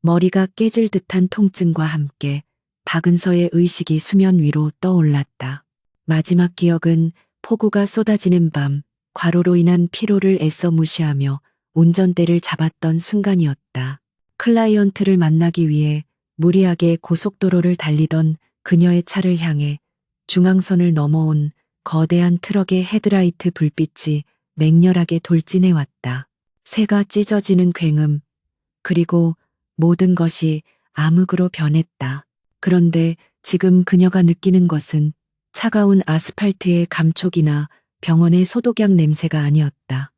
머리가 깨질 듯한 통증과 함께 박은서의 의식이 수면 위로 떠올랐다. 마지막 기억은 폭우가 쏟아지는 밤, 과로로 인한 피로를 애써 무시하며 운전대를 잡았던 순간이었다. 클라이언트를 만나기 위해 무리하게 고속도로를 달리던 그녀의 차를 향해 중앙선을 넘어온 거대한 트럭의 헤드라이트 불빛이 맹렬하게 돌진해 왔다. 새가 찢어지는 굉음, 그리고 모든 것이 암흑으로 변했다. 그런데 지금 그녀가 느끼는 것은 차가운 아스팔트의 감촉이나 병원의 소독약 냄새가 아니었다.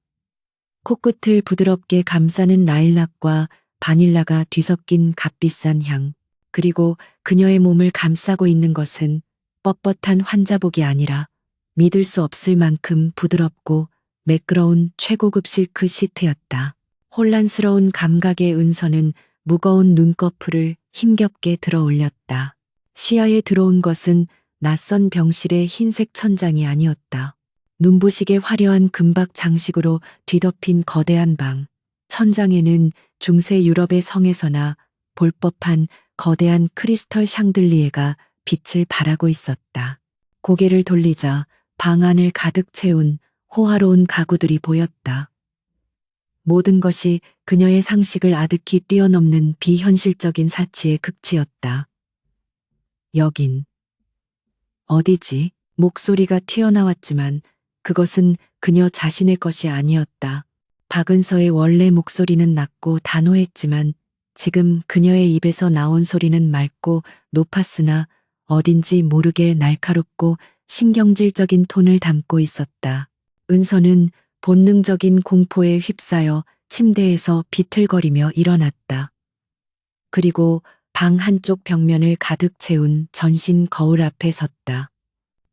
코끝을 부드럽게 감싸는 라일락과 바닐라가 뒤섞인 값비싼 향, 그리고 그녀의 몸을 감싸고 있는 것은 뻣뻣한 환자복이 아니라 믿을 수 없을 만큼 부드럽고 매끄러운 최고급 실크 시트였다. 혼란스러운 감각의 은서는 무거운 눈꺼풀을 힘겹게 들어 올렸다. 시야에 들어온 것은 낯선 병실의 흰색 천장이 아니었다. 눈부시게 화려한 금박 장식으로 뒤덮인 거대한 방. 천장에는 중세 유럽의 성에서나 볼 법한 거대한 크리스털 샹들리에가 빛을 발하고 있었다. 고개를 돌리자 방 안을 가득 채운 호화로운 가구들이 보였다. 모든 것이 그녀의 상식을 아득히 뛰어넘는 비현실적인 사치의 극치였다. 여긴 어디지? 목소리가 튀어나왔지만 그것은 그녀 자신의 것이 아니었다. 박은서의 원래 목소리는 낮고 단호했지만 지금 그녀의 입에서 나온 소리는 맑고 높았으나 어딘지 모르게 날카롭고 신경질적인 톤을 담고 있었다. 은서는 본능적인 공포에 휩싸여 침대에서 비틀거리며 일어났다. 그리고 방 한쪽 벽면을 가득 채운 전신 거울 앞에 섰다.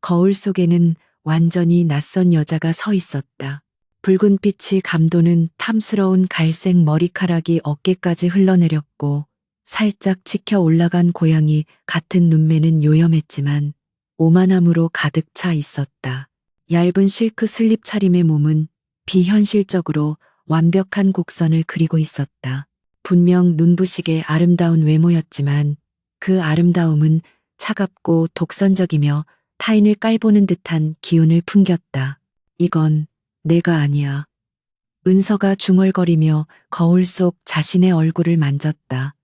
거울 속에는 완전히 낯선 여자가 서 있었다. 붉은 빛이 감도는 탐스러운 갈색 머리카락이 어깨까지 흘러내렸고 살짝 치켜 올라간 고양이 같은 눈매는 요염했지만 오만함으로 가득 차 있었다. 얇은 실크 슬립 차림의 몸은 비현실적으로 완벽한 곡선을 그리고 있었다. 분명 눈부시게 아름다운 외모였지만 그 아름다움은 차갑고 독선적이며 타인을 깔보는 듯한 기운을 풍겼다. 이건 내가 아니야. 은서가 중얼거리며 거울 속 자신의 얼굴을 만졌다.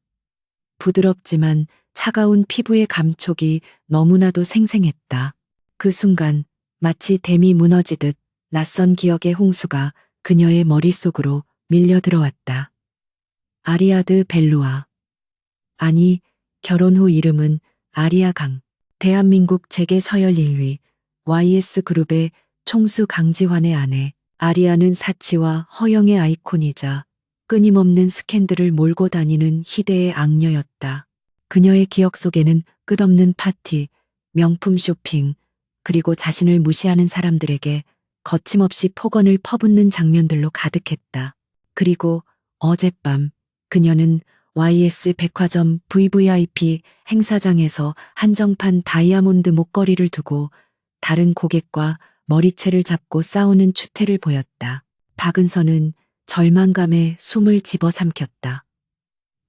부드럽지만 차가운 피부의 감촉이 너무나도 생생했다. 그 순간 마치 댐이 무너지듯 낯선 기억의 홍수가 그녀의 머릿속으로 밀려 들어왔다. 아리아드 벨루아. 아니, 결혼 후 이름은 아리아 강. 대한민국 재계 서열 1위, YS그룹의 총수 강지환의 아내. 아리아는 사치와 허영의 아이콘이자 끊임없는 스캔들을 몰고 다니는 희대의 악녀였다. 그녀의 기억 속에는 끝없는 파티, 명품 쇼핑, 그리고 자신을 무시하는 사람들에게 거침없이 폭언을 퍼붓는 장면들로 가득했다. 그리고 어젯밤 그녀는 YS 백화점 VVIP 행사장에서 한정판 다이아몬드 목걸이를 두고 다른 고객과 머리채를 잡고 싸우는 추태를 보였다. 박은서는 절망감에 숨을 집어삼켰다.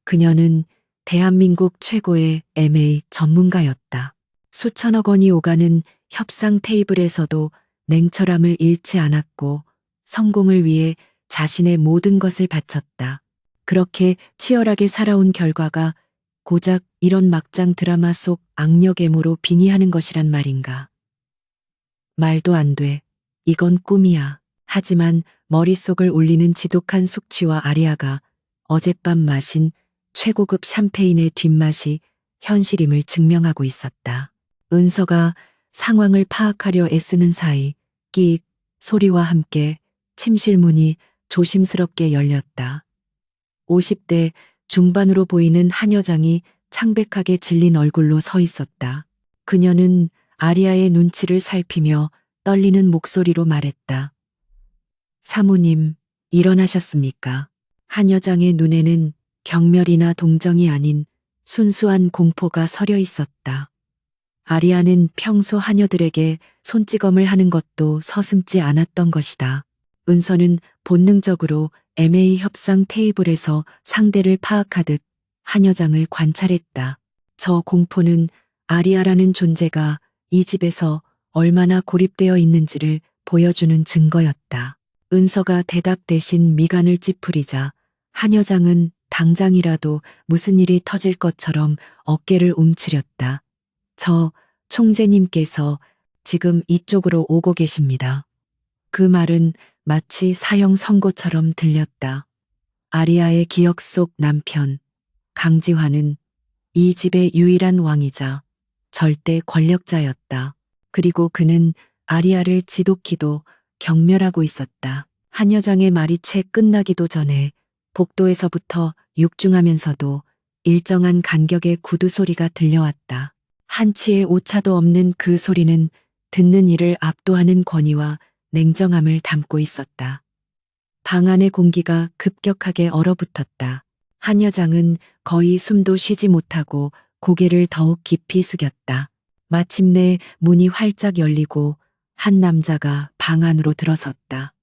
그녀는 대한민국 최고의 MA 전문가였다. 수천억 원이 오가는 협상 테이블에서도 냉철함을 잃지 않았고 성공을 위해 자신의 모든 것을 바쳤다. 그렇게 치열하게 살아온 결과가 고작 이런 막장 드라마 속 악녀 계모로 빙의하는 것이란 말인가. 말도 안 돼. 이건 꿈이야. 하지만 머릿속을 울리는 지독한 숙취와 아리아가 어젯밤 마신 최고급 샴페인의 뒷맛이 현실임을 증명하고 있었다. 은서가 상황을 파악하려 애쓰는 사이 끼익 소리와 함께 침실 문이 조심스럽게 열렸다. 50대 중반으로 보이는 한 여장이 창백하게 질린 얼굴로 서 있었다. 그녀는 아리아의 눈치를 살피며 떨리는 목소리로 말했다. 사모님, 일어나셨습니까? 한 여장의 눈에는 경멸이나 동정이 아닌 순수한 공포가 서려 있었다. 아리아는 평소 하녀들에게 손찌검을 하는 것도 서슴지 않았던 것이다. 은서는 본능적으로 MA 협상 테이블에서 상대를 파악하듯 한 여장을 관찰했다. 저 공포는 아리아라는 존재가 이 집에서 얼마나 고립되어 있는지를 보여주는 증거였다. 은서가 대답 대신 미간을 찌푸리자 한 여장은 당장이라도 무슨 일이 터질 것처럼 어깨를 움츠렸다. 저 총재님께서 지금 이쪽으로 오고 계십니다. 그 말은 마치 사형 선고처럼 들렸다. 아리아의 기억 속 남편, 강지환은 이 집의 유일한 왕이자 절대 권력자였다. 그리고 그는 아리아를 지독히도 경멸하고 있었다. 한 여장의 말이 채 끝나기도 전에 복도에서부터 육중하면서도 일정한 간격의 구두 소리가 들려왔다. 한치의 오차도 없는 그 소리는 듣는 이를 압도하는 권위와 냉정함을 담고 있었다. 방 안의 공기가 급격하게 얼어붙었다. 한 여장은 거의 숨도 쉬지 못하고 고개를 더욱 깊이 숙였다. 마침내 문이 활짝 열리고 한 남자가 방 안으로 들어섰다.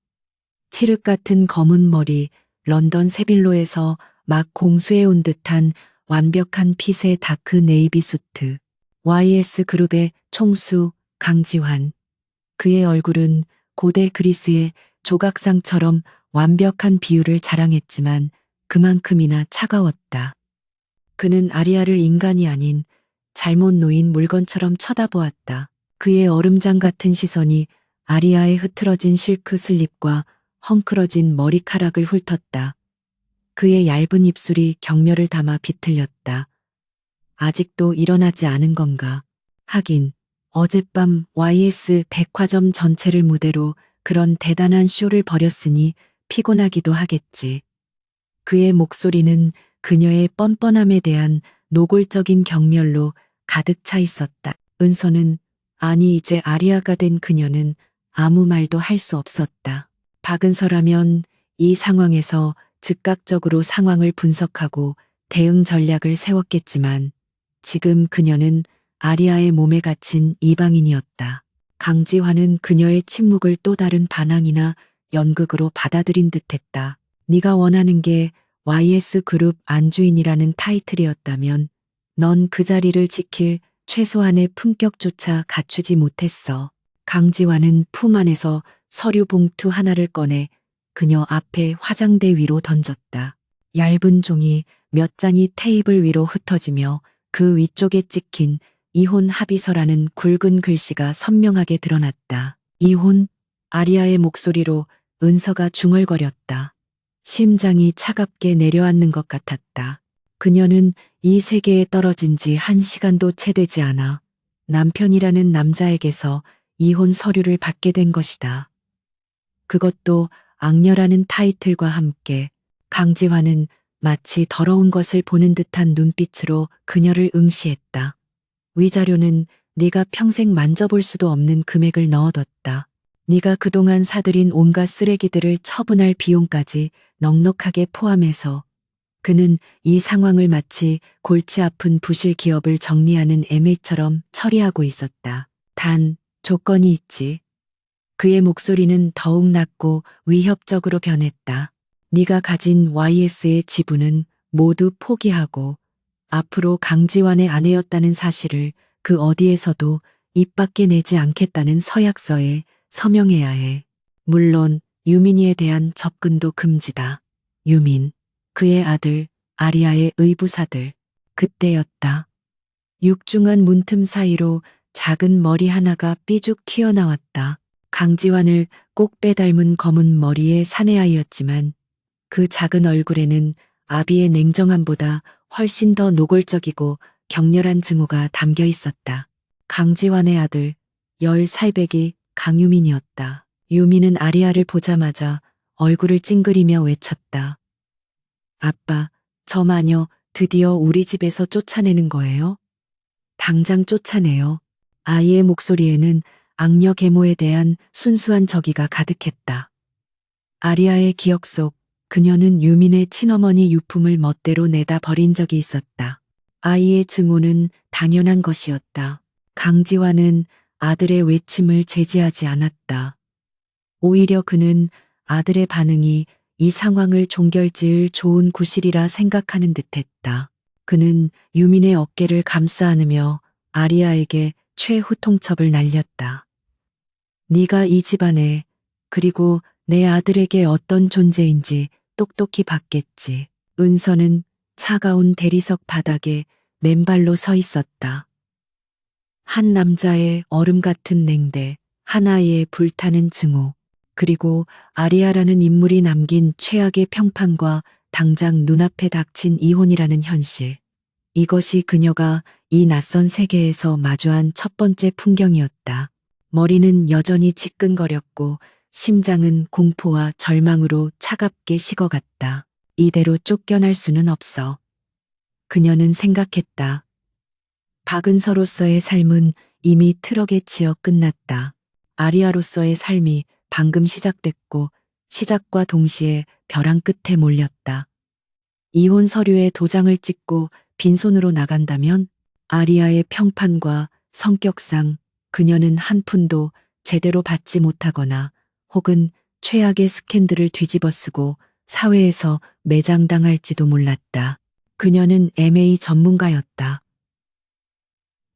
칠흑 같은 검은 머리, 런던 세빌로에서 막 공수해온 듯한 완벽한 핏의 다크 네이비 수트, YS 그룹의 총수 강지환. 그의 얼굴은 고대 그리스의 조각상처럼 완벽한 비율을 자랑했지만 그만큼이나 차가웠다. 그는 아리아를 인간이 아닌 잘못 놓인 물건처럼 쳐다보았다. 그의 얼음장 같은 시선이 아리아의 흐트러진 실크 슬립과 헝클어진 머리카락을 훑었다. 그의 얇은 입술이 경멸을 담아 비틀렸다. 아직도 일어나지 않은 건가? 하긴 어젯밤 YS 백화점 전체를 무대로 그런 대단한 쇼를 벌였으니 피곤하기도 하겠지. 그의 목소리는 그녀의 뻔뻔함에 대한 노골적인 경멸로 가득 차 있었다. 은서는 아니 이제 아리아가 된 그녀는 아무 말도 할 수 없었다. 박은서라면 이 상황에서 즉각적으로 상황을 분석하고 대응 전략을 세웠겠지만 지금 그녀는 아리아의 몸에 갇힌 이방인이었다. 강지환은 그녀의 침묵을 또 다른 반항이나 연극으로 받아들인 듯했다. 네가 원하는 게 YS 그룹 안주인이라는 타이틀이었다면 넌 그 자리를 지킬 최소한의 품격조차 갖추지 못했어. 강지환은 품 안에서 서류 봉투 하나를 꺼내 그녀 앞에 화장대 위로 던졌다. 얇은 종이 몇 장이 테이블 위로 흩어지며 그 위쪽에 찍힌 이혼 합의서라는 굵은 글씨가 선명하게 드러났다. 이혼? 아리아의 목소리로 은서가 중얼거렸다. 심장이 차갑게 내려앉는 것 같았다. 그녀는 이 세계에 떨어진 지 1시간도 채 되지 않아 남편이라는 남자에게서 이혼 서류를 받게 된 것이다. 그것도 악녀라는 타이틀과 함께. 강지환은 마치 더러운 것을 보는 듯한 눈빛으로 그녀를 응시했다. 위자료는 네가 평생 만져볼 수도 없는 금액을 넣어뒀다. 네가 그동안 사들인 온갖 쓰레기들을 처분할 비용까지 넉넉하게 포함해서. 그는 이 상황을 마치 골치 아픈 부실 기업을 정리하는 애매처럼 처리하고 있었다. 단 조건이 있지. 그의 목소리는 더욱 낮고 위협적으로 변했다. 네가 가진 YS의 지분은 모두 포기하고 앞으로 강지환의 아내였다는 사실을 그 어디에서도 입 밖에 내지 않겠다는 서약서에 서명해야 해. 물론 유민이에 대한 접근도 금지다. 유민, 그의 아들, 아리아의 의부사들. 그때였다. 육중한 문틈 사이로 작은 머리 하나가 삐죽 튀어나왔다. 강지환을 꼭 빼닮은 검은 머리의 사내아이였지만 그 작은 얼굴에는 아비의 냉정함보다 훨씬 더 노골적이고 격렬한 증오가 담겨 있었다. 강지환의 아들, 10살배기 강유민이었다. 유민은 아리아를 보자마자 얼굴을 찡그리며 외쳤다. 아빠, 저 마녀 드디어 우리 집에서 쫓아내는 거예요? 당장 쫓아내요. 아이의 목소리에는 악녀 계모에 대한 순수한 적이가 가득했다. 아리아의 기억 속 그녀는 유민의 친어머니 유품을 멋대로 내다 버린 적이 있었다. 아이의 증오는 당연한 것이었다. 강지환은 아들의 외침을 제지하지 않았다. 오히려 그는 아들의 반응이 이 상황을 종결지을 좋은 구실이라 생각하는 듯했다. 그는 유민의 어깨를 감싸 안으며 아리아에게 최후 통첩을 날렸다. 네가 이 집안에 그리고 내 아들에게 어떤 존재인지 똑똑히 봤겠지. 은서는 차가운 대리석 바닥에 맨발로 서 있었다. 한 남자의 얼음 같은 냉대, 한 아이의 불타는 증오, 그리고 아리아라는 인물이 남긴 최악의 평판과 당장 눈앞에 닥친 이혼이라는 현실. 이것이 그녀가 이 낯선 세계에서 마주한 첫 번째 풍경이었다. 머리는 여전히 지끈거렸고 심장은 공포와 절망으로 차갑게 식어갔다. 이대로 쫓겨날 수는 없어. 그녀는 생각했다. 박은서로서의 삶은 이미 트럭에 치여 끝났다. 아리아로서의 삶이 방금 시작됐고 시작과 동시에 벼랑 끝에 몰렸다. 이혼 서류에 도장을 찍고 빈손으로 나간다면 아리아의 평판과 성격상 그녀는 한 푼도 제대로 받지 못하거나 혹은 최악의 스캔들을 뒤집어쓰고 사회에서 매장당할지도 몰랐다. 그녀는 M&A 전문가였다.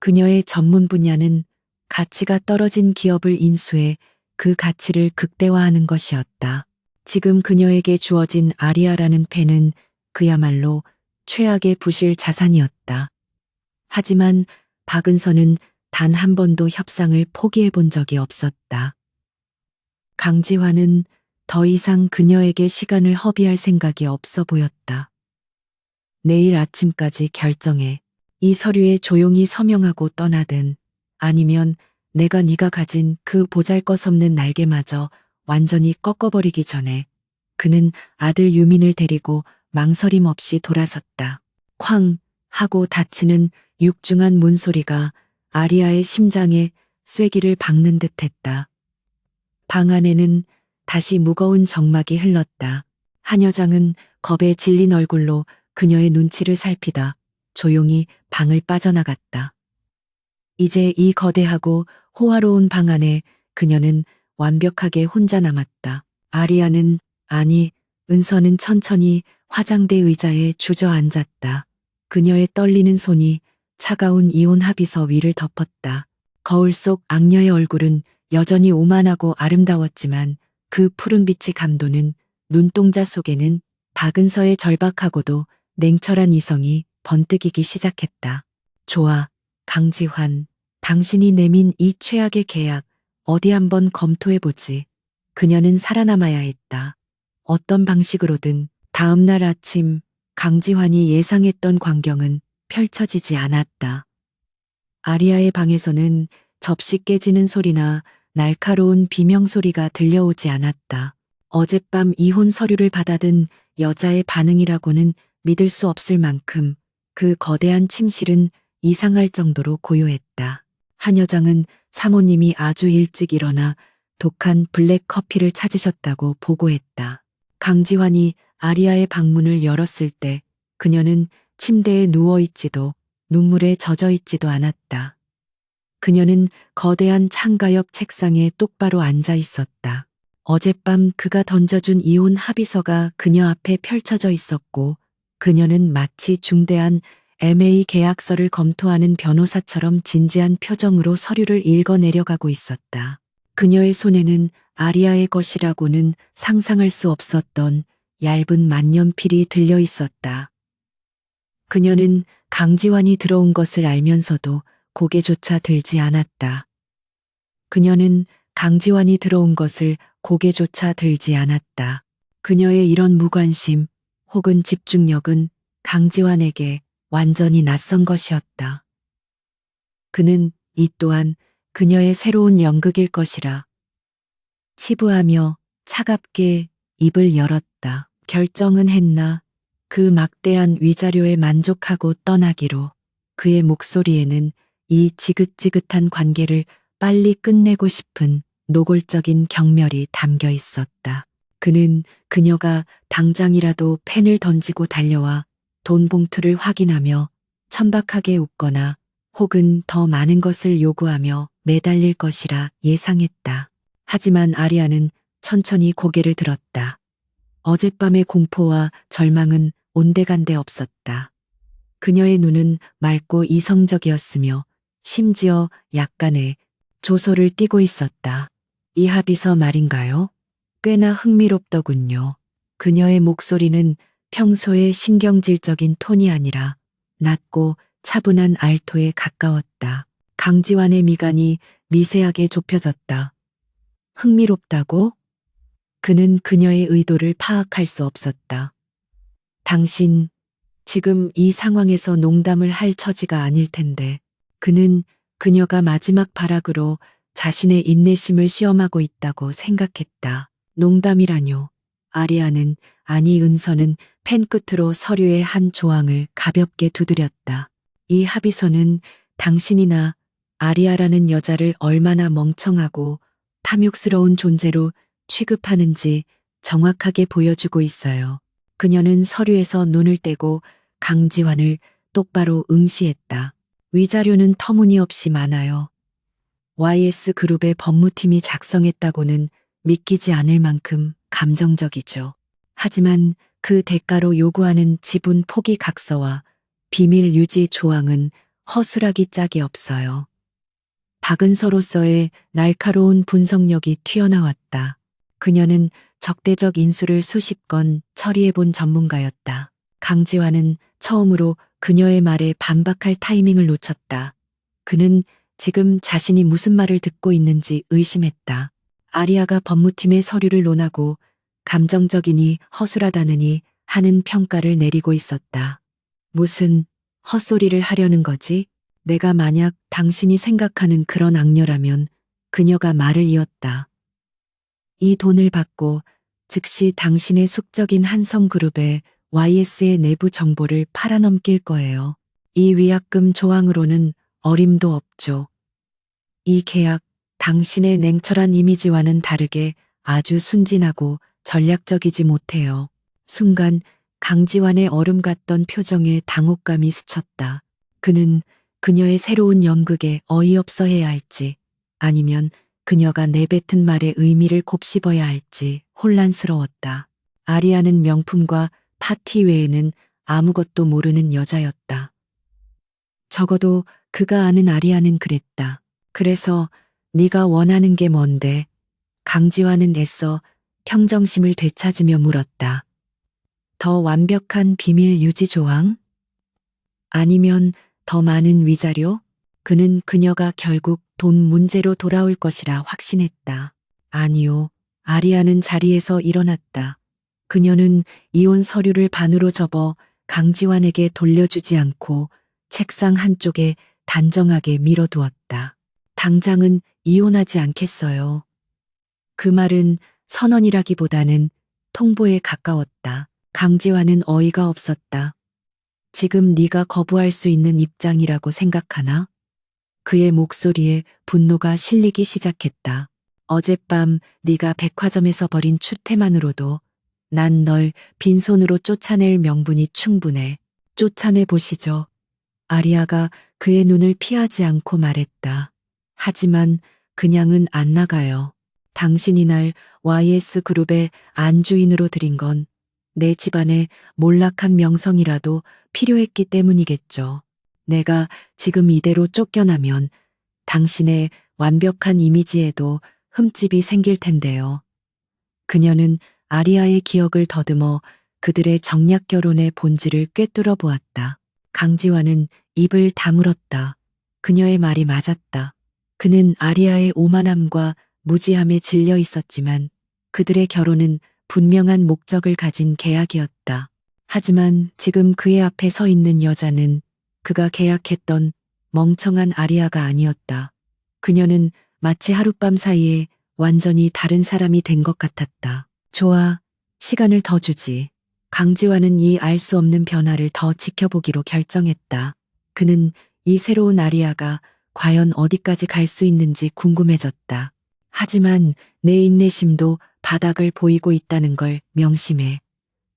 그녀의 전문 분야는 가치가 떨어진 기업을 인수해 그 가치를 극대화하는 것이었다. 지금 그녀에게 주어진 아리아라는 펜은 그야말로 최악의 부실 자산이었다. 하지만 박은서는 단 한 번도 협상을 포기해 본 적이 없었다. 강지환은 더 이상 그녀에게 시간을 허비할 생각이 없어 보였다. 내일 아침까지 결정해. 이 서류에 조용히 서명하고 떠나든 아니면 내가 네가 가진 그 보잘것없는 날개마저 완전히 꺾어버리기 전에 그는 아들 유민을 데리고 망설임 없이 돌아섰다. 쾅 하고 닫히는 육중한 문소리가 아리아의 심장에 쐐기를 박는 듯했다. 방 안에는 다시 무거운 정막이 흘렀다. 한 여장은 겁에 질린 얼굴로 그녀의 눈치를 살피다 조용히 방을 빠져나갔다. 이제 이 거대하고 호화로운 방 안에 그녀는 완벽하게 혼자 남았다. 아리아는 아니 은서는 천천히 화장대 의자에 주저앉았다. 그녀의 떨리는 손이 차가운 이혼 합의서 위를 덮었다. 거울 속 악녀의 얼굴은 여전히 오만하고 아름다웠지만 그 푸른빛이 감도는 눈동자 속에는 박은서의 절박하고도 냉철한 이성이 번뜩이기 시작했다. 좋아, 강지환. 당신이 내민 이 최악의 계약 어디 한번 검토해보지. 그녀는 살아남아야 했다. 어떤 방식으로든. 다음 날 아침 강지환이 예상했던 광경은 펼쳐지지 않았다. 아리아의 방에서는 접시 깨지는 소리나 날카로운 비명 소리가 들려오지 않았다. 어젯밤 이혼 서류를 받아든 여자의 반응이라고는 믿을 수 없을 만큼 그 거대한 침실은 이상할 정도로 고요했다. 한 여장은 사모님이 아주 일찍 일어나 독한 블랙 커피를 찾으셨다고 보고했다. 강지환이 아리아의 방문을 열었을 때 그녀는 침대에 누워있지도 눈물에 젖어있지도 않았다. 그녀는 거대한 창가 옆 책상에 똑바로 앉아 있었다. 어젯밤 그가 던져준 이혼 합의서가 그녀 앞에 펼쳐져 있었고 그녀는 마치 중대한 M&A 계약서를 검토하는 변호사처럼 진지한 표정으로 서류를 읽어내려가고 있었다. 그녀의 손에는 아리아의 것이라고는 상상할 수 없었던 얇은 만년필이 들려 있었다. 그녀는 강지환이 들어온 것을 알면서도 고개조차 들지 않았다. 그녀는 강지환이 들어온 것을 고개조차 들지 않았다. 그녀의 이런 무관심 혹은 집중력은 강지환에게 완전히 낯선 것이었다. 그는 이 또한 그녀의 새로운 연극일 것이라 치부하며 차갑게 입을 열었다. 결정은 했나? 그 막대한 위자료에 만족하고 떠나기로. 그의 목소리에는 이 지긋지긋한 관계를 빨리 끝내고 싶은 노골적인 경멸이 담겨 있었다. 그는 그녀가 당장이라도 펜을 던지고 달려와 돈 봉투를 확인하며 천박하게 웃거나 혹은 더 많은 것을 요구하며 매달릴 것이라 예상했다. 하지만 아리아는 천천히 고개를 들었다. 어젯밤의 공포와 절망은 온데간데 없었다. 그녀의 눈은 맑고 이성적이었으며 심지어 약간의 조소를 띠고 있었다. 이 합의서 말인가요? 꽤나 흥미롭더군요. 그녀의 목소리는 평소의 신경질적인 톤이 아니라 낮고 차분한 알토에 가까웠다. 강지환의 미간이 미세하게 좁혀졌다. 흥미롭다고? 그는 그녀의 의도를 파악할 수 없었다. 당신, 지금 이 상황에서 농담을 할 처지가 아닐 텐데. 그는 그녀가 마지막 발악으로 자신의 인내심을 시험하고 있다고 생각했다. 농담이라뇨. 아리아는, 아니 은서는 펜 끝으로 서류의 한 조항을 가볍게 두드렸다. 이 합의서는 당신이나 아리아라는 여자를 얼마나 멍청하고 탐욕스러운 존재로 취급하는지 정확하게 보여주고 있어요. 그녀는 서류에서 눈을 떼고 강지환을 똑바로 응시했다. 위자료는 터무니없이 많아요. YS그룹의 법무팀이 작성했다고는 믿기지 않을 만큼 감정적이죠. 하지만 그 대가로 요구하는 지분 포기 각서와 비밀 유지 조항은 허술하기 짝이 없어요. 박은서로서의 날카로운 분석력이 튀어나왔다. 그녀는 적대적 인수를 수십 건 처리해본 전문가였다. 강지환은 처음으로 그녀의 말에 반박할 타이밍을 놓쳤다. 그는 지금 자신이 무슨 말을 듣고 있는지 의심했다. 아리아가 법무팀의 서류를 논하고 감정적이니 허술하다느니 하는 평가를 내리고 있었다. 무슨 헛소리를 하려는 거지? 내가 만약 당신이 생각하는 그런 악녀라면 그녀가 말을 이었다. 이 돈을 받고 즉시 당신의 숙적인 한성그룹에 YS의 내부 정보를 팔아넘길 거예요. 이 위약금 조항으로는 어림도 없죠. 이 계약, 당신의 냉철한 이미지와는 다르게 아주 순진하고 전략적이지 못해요. 순간 강지환의 얼음 같던 표정에 당혹감이 스쳤다. 그는 그녀의 새로운 연극에 어이없어 해야 할지, 아니면 그녀가 내뱉은 말의 의미를 곱씹어야 할지 혼란스러웠다. 아리아는 명품과 파티 외에는 아무것도 모르는 여자였다. 적어도 그가 아는 아리아는 그랬다. 그래서 네가 원하는 게 뭔데? 강지환은 애써 평정심을 되찾으며 물었다. 더 완벽한 비밀 유지 조항? 아니면 더 많은 위자료? 그는 그녀가 결국 돈 문제로 돌아올 것이라 확신했다. 아니요. 아리아는 자리에서 일어났다. 그녀는 이혼 서류를 반으로 접어 강지환에게 돌려주지 않고 책상 한쪽에 단정하게 밀어두었다. 당장은 이혼하지 않겠어요. 그 말은 선언이라기보다는 통보에 가까웠다. 강지환은 어이가 없었다. 지금 네가 거부할 수 있는 입장이라고 생각하나? 그의 목소리에 분노가 실리기 시작했다. 어젯밤 네가 백화점에서 벌인 추태만으로도 난 널 빈손으로 쫓아낼 명분이 충분해. 쫓아내 보시죠. 아리아가 그의 눈을 피하지 않고 말했다. 하지만 그냥은 안 나가요. 당신이 날 YS그룹의 안주인으로 들인 건 내 집안의 몰락한 명성이라도 필요했기 때문이겠죠. 내가 지금 이대로 쫓겨나면 당신의 완벽한 이미지에도 흠집이 생길 텐데요. 그녀는 아리아의 기억을 더듬어 그들의 정략 결혼의 본질을 꿰뚫어 보았다. 강지환은 입을 다물었다. 그녀의 말이 맞았다. 그는 아리아의 오만함과 무지함에 질려 있었지만 그들의 결혼은 분명한 목적을 가진 계약이었다. 하지만 지금 그의 앞에 서 있는 여자는 그가 계약했던 멍청한 아리아가 아니었다. 그녀는 마치 하룻밤 사이에 완전히 다른 사람이 된 것 같았다. 좋아, 시간을 더 주지. 강지환은 이 알 수 없는 변화를 더 지켜보기로 결정했다. 그는 이 새로운 아리아가 과연 어디까지 갈 수 있는지 궁금해졌다. 하지만 내 인내심도 바닥을 보이고 있다는 걸 명심해.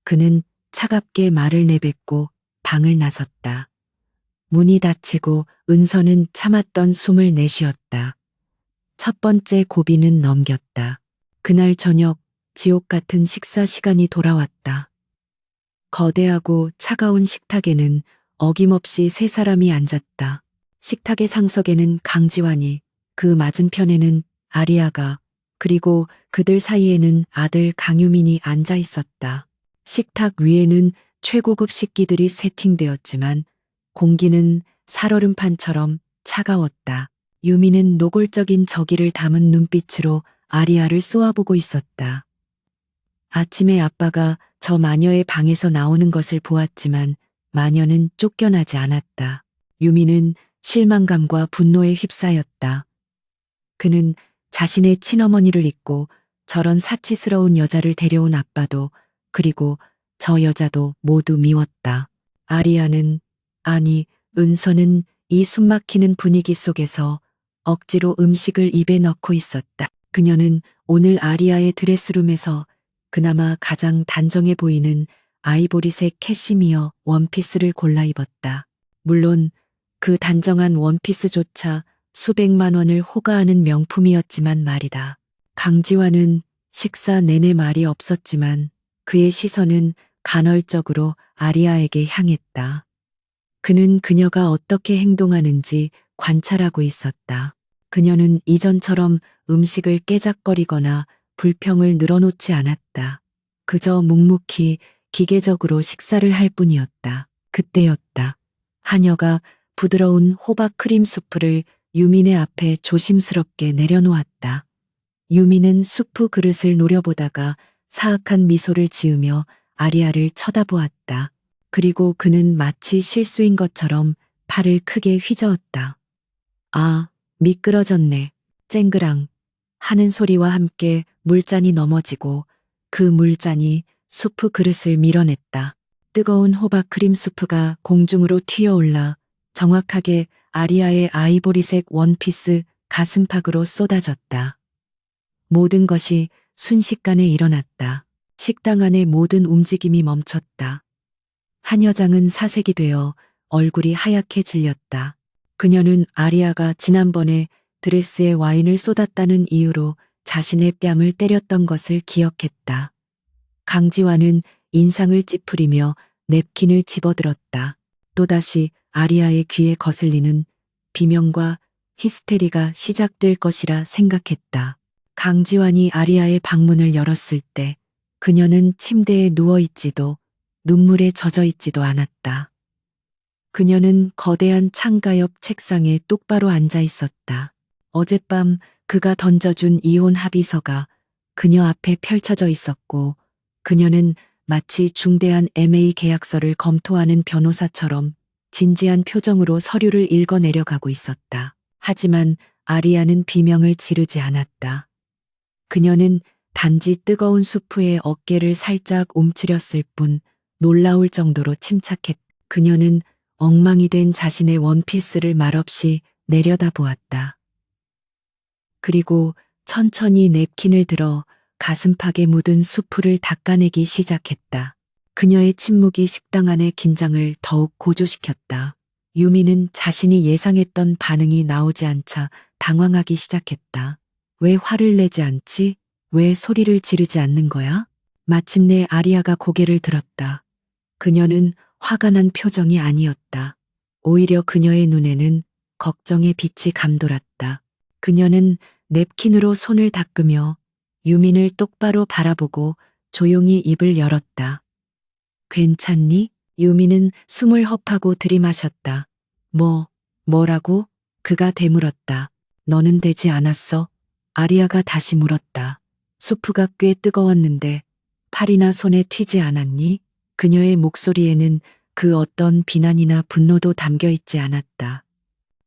그는 차갑게 말을 내뱉고 방을 나섰다. 문이 닫히고 은서는 참았던 숨을 내쉬었다. 첫 번째 고비는 넘겼다. 그날 저녁 지옥 같은 식사 시간이 돌아왔다. 거대하고 차가운 식탁에는 어김없이 세 사람이 앉았다. 식탁의 상석에는 강지환이, 그 맞은편에는 아리아가, 그리고 그들 사이에는 아들 강유민이 앉아 있었다. 식탁 위에는 최고급 식기들이 세팅되었지만 공기는 살얼음판처럼 차가웠다. 유미는 노골적인 저기를 담은 눈빛으로 아리아를 쏘아보고 있었다. 아침에 아빠가 저 마녀의 방에서 나오는 것을 보았지만 마녀는 쫓겨나지 않았다. 유미는 실망감과 분노에 휩싸였다. 그는 자신의 친어머니를 잊고 저런 사치스러운 여자를 데려온 아빠도 그리고 저 여자도 모두 미웠다. 아리아는, 아니, 은서는 이 숨막히는 분위기 속에서 억지로 음식을 입에 넣고 있었다. 그녀는 오늘 아리아의 드레스룸에서 그나마 가장 단정해 보이는 아이보리색 캐시미어 원피스를 골라 입었다. 물론 그 단정한 원피스조차 수백만 원을 호가하는 명품이었지만 말이다. 강지환은 식사 내내 말이 없었지만 그의 시선은 간헐적으로 아리아에게 향했다. 그는 그녀가 어떻게 행동하는지 관찰하고 있었다. 그녀는 이전처럼 음식을 깨작거리거나 불평을 늘어놓지 않았다. 그저 묵묵히 기계적으로 식사를 할 뿐이었다. 그때였다. 하녀가 부드러운 호박 크림 수프를 유민의 앞에 조심스럽게 내려놓았다. 유민은 수프 그릇을 노려보다가 사악한 미소를 지으며 아리아를 쳐다보았다. 그리고 그는 마치 실수인 것처럼 팔을 크게 휘저었다. 아, 미끄러졌네. 쨍그랑 하는 소리와 함께 물잔이 넘어지고 그 물잔이 수프 그릇을 밀어냈다. 뜨거운 호박 크림 수프가 공중으로 튀어올라 정확하게 아리아의 아이보리색 원피스 가슴팍으로 쏟아졌다. 모든 것이 순식간에 일어났다. 식당 안의 모든 움직임이 멈췄다. 한 여장은 사색이 되어 얼굴이 하얗게 질렸다. 그녀는 아리아가 지난번에 드레스에 와인을 쏟았다는 이유로 자신의 뺨을 때렸던 것을 기억했다. 강지환은 인상을 찌푸리며 냅킨을 집어들었다. 또다시 아리아의 귀에 거슬리는 비명과 히스테리가 시작될 것이라 생각했다. 강지환이 아리아의 방문을 열었을 때 그녀는 침대에 누워있지도 눈물에 젖어있지도 않았다. 그녀는 거대한 창가 옆 책상에 똑바로 앉아 있었다. 어젯밤 그가 던져준 이혼 합의서가 그녀 앞에 펼쳐져 있었고 그녀는 마치 중대한 MA 계약서를 검토하는 변호사처럼 진지한 표정으로 서류를 읽어 내려가고 있었다. 하지만 아리아는 비명을 지르지 않았다. 그녀는 단지 뜨거운 수프에 어깨를 살짝 움츠렸을 뿐 놀라울 정도로 침착했다. 그녀는 엉망이 된 자신의 원피스를 말없이 내려다보았다. 그리고 천천히 냅킨을 들어 가슴팍에 묻은 수프를 닦아내기 시작했다. 그녀의 침묵이 식당 안의 긴장을 더욱 고조시켰다. 유미는 자신이 예상했던 반응이 나오지 않자 당황하기 시작했다. 왜 화를 내지 않지? 왜 소리를 지르지 않는 거야? 마침내 아리아가 고개를 들었다. 그녀는 화가 난 표정이 아니었다. 오히려 그녀의 눈에는 걱정의 빛이 감돌았다. 그녀는 냅킨으로 손을 닦으며 유민을 똑바로 바라보고 조용히 입을 열었다. 괜찮니? 유민은 숨을 헛하고 들이마셨다. 뭐라고? 그가 되물었다. 너는 되지 않았어? 아리아가 다시 물었다. 수프가 꽤 뜨거웠는데 팔이나 손에 튀지 않았니? 그녀의 목소리에는 그 어떤 비난이나 분노도 담겨 있지 않았다.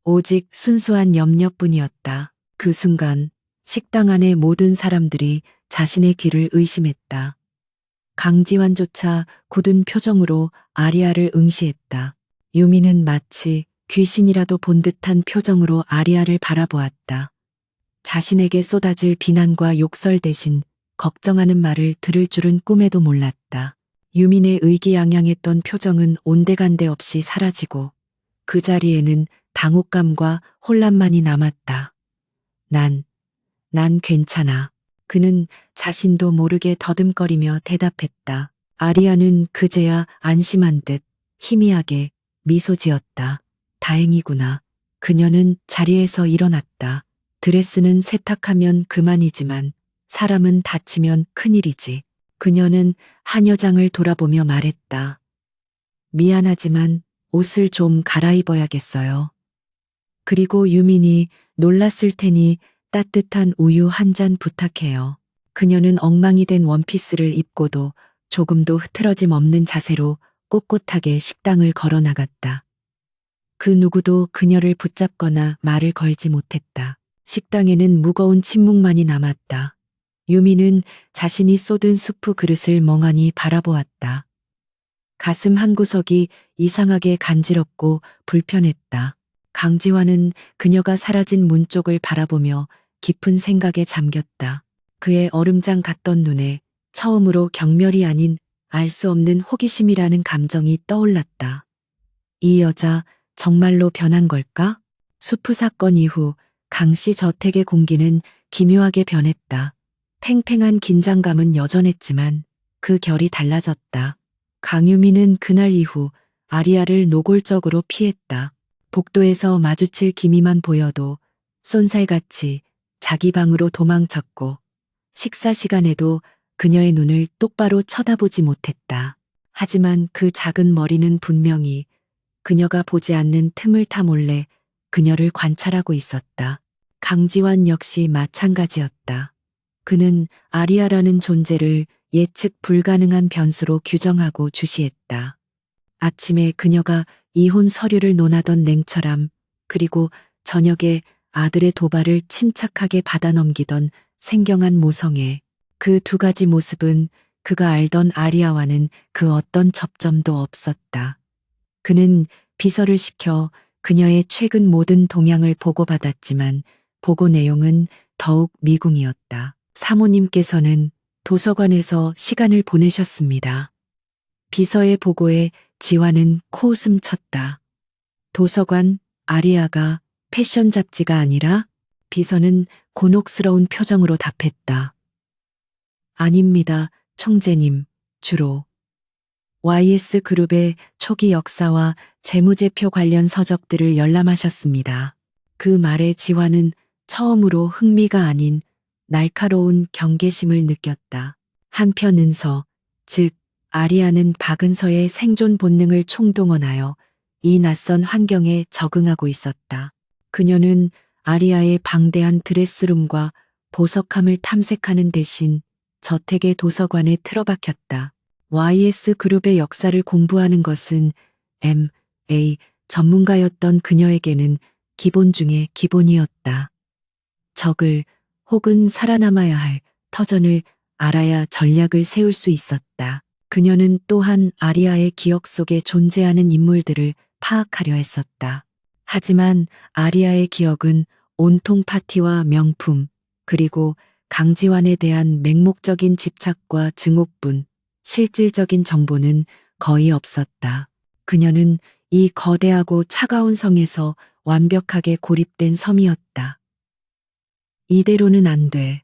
오직 순수한 염려뿐이었다. 그 순간 식당 안의 모든 사람들이 자신의 귀를 의심했다. 강지환조차 굳은 표정으로 아리아를 응시했다. 유미는 마치 귀신이라도 본 듯한 표정으로 아리아를 바라보았다. 자신에게 쏟아질 비난과 욕설 대신 걱정하는 말을 들을 줄은 꿈에도 몰랐다. 유민의 의기양양했던 표정은 온데간데 없이 사라지고 그 자리에는 당혹감과 혼란만이 남았다. 난 괜찮아. 그는 자신도 모르게 더듬거리며 대답했다. 아리아는 그제야 안심한 듯 희미하게 미소 지었다. 다행이구나. 그녀는 자리에서 일어났다. 드레스는 세탁하면 그만이지만 사람은 다치면 큰일이지. 그녀는 한여장을 돌아보며 말했다. 미안하지만 옷을 좀 갈아입어야겠어요. 그리고 유민이 놀랐을 테니 따뜻한 우유 한 잔 부탁해요. 그녀는 엉망이 된 원피스를 입고도 조금도 흐트러짐 없는 자세로 꼿꼿하게 식당을 걸어 나갔다. 그 누구도 그녀를 붙잡거나 말을 걸지 못했다. 식당에는 무거운 침묵만이 남았다. 유미는 자신이 쏟은 수프 그릇을 멍하니 바라보았다. 가슴 한구석이 이상하게 간지럽고 불편했다. 강지환은 그녀가 사라진 문 쪽을 바라보며 깊은 생각에 잠겼다. 그의 얼음장 같던 눈에 처음으로 경멸이 아닌 알 수 없는 호기심이라는 감정이 떠올랐다. 이 여자 정말로 변한 걸까? 수프 사건 이후 강씨 저택의 공기는 기묘하게 변했다. 팽팽한 긴장감은 여전했지만 그 결이 달라졌다. 강유미는 그날 이후 아리아를 노골적으로 피했다. 복도에서 마주칠 기미만 보여도 쏜살같이 자기 방으로 도망쳤고 식사 시간에도 그녀의 눈을 똑바로 쳐다보지 못했다. 하지만 그 작은 머리는 분명히 그녀가 보지 않는 틈을 타 몰래 그녀를 관찰하고 있었다. 강지환 역시 마찬가지였다. 그는 아리아라는 존재를 예측 불가능한 변수로 규정하고 주시했다. 아침에 그녀가 이혼 서류를 논하던 냉철함, 그리고 저녁에 아들의 도발을 침착하게 받아넘기던 생경한 모성애. 그 두 가지 모습은 그가 알던 아리아와는 그 어떤 접점도 없었다. 그는 비서를 시켜 그녀의 최근 모든 동향을 보고받았지만 보고 내용은 더욱 미궁이었다. 사모님께서는 도서관에서 시간을 보내셨습니다. 비서의 보고에 지환은 코웃음 쳤다. 도서관, 아리아가 패션 잡지가 아니라? 비서는 곤혹스러운 표정으로 답했다. 아닙니다, 총재님. 주로 YS그룹의 초기 역사와 재무제표 관련 서적들을 열람하셨습니다. 그 말에 지환은 처음으로 흥미가 아닌 날카로운 경계심을 느꼈다. 한편 은서, 즉 아리아는 박은서의 생존 본능을 총동원하여 이 낯선 환경에 적응하고 있었다. 그녀는 아리아의 방대한 드레스룸과 보석함을 탐색하는 대신 저택의 도서관에 틀어박혔다. YS그룹의 역사를 공부하는 것은 M.A. 전문가였던 그녀에게는 기본 중의 기본이었다. 적을 혹은 살아남아야 할 터전을 알아야 전략을 세울 수 있었다. 그녀는 또한 아리아의 기억 속에 존재하는 인물들을 파악하려 했었다. 하지만 아리아의 기억은 온통 파티와 명품, 그리고 강지환에 대한 맹목적인 집착과 증오뿐, 실질적인 정보는 거의 없었다. 그녀는 이 거대하고 차가운 성에서 완벽하게 고립된 섬이었다. 이대로는 안 돼.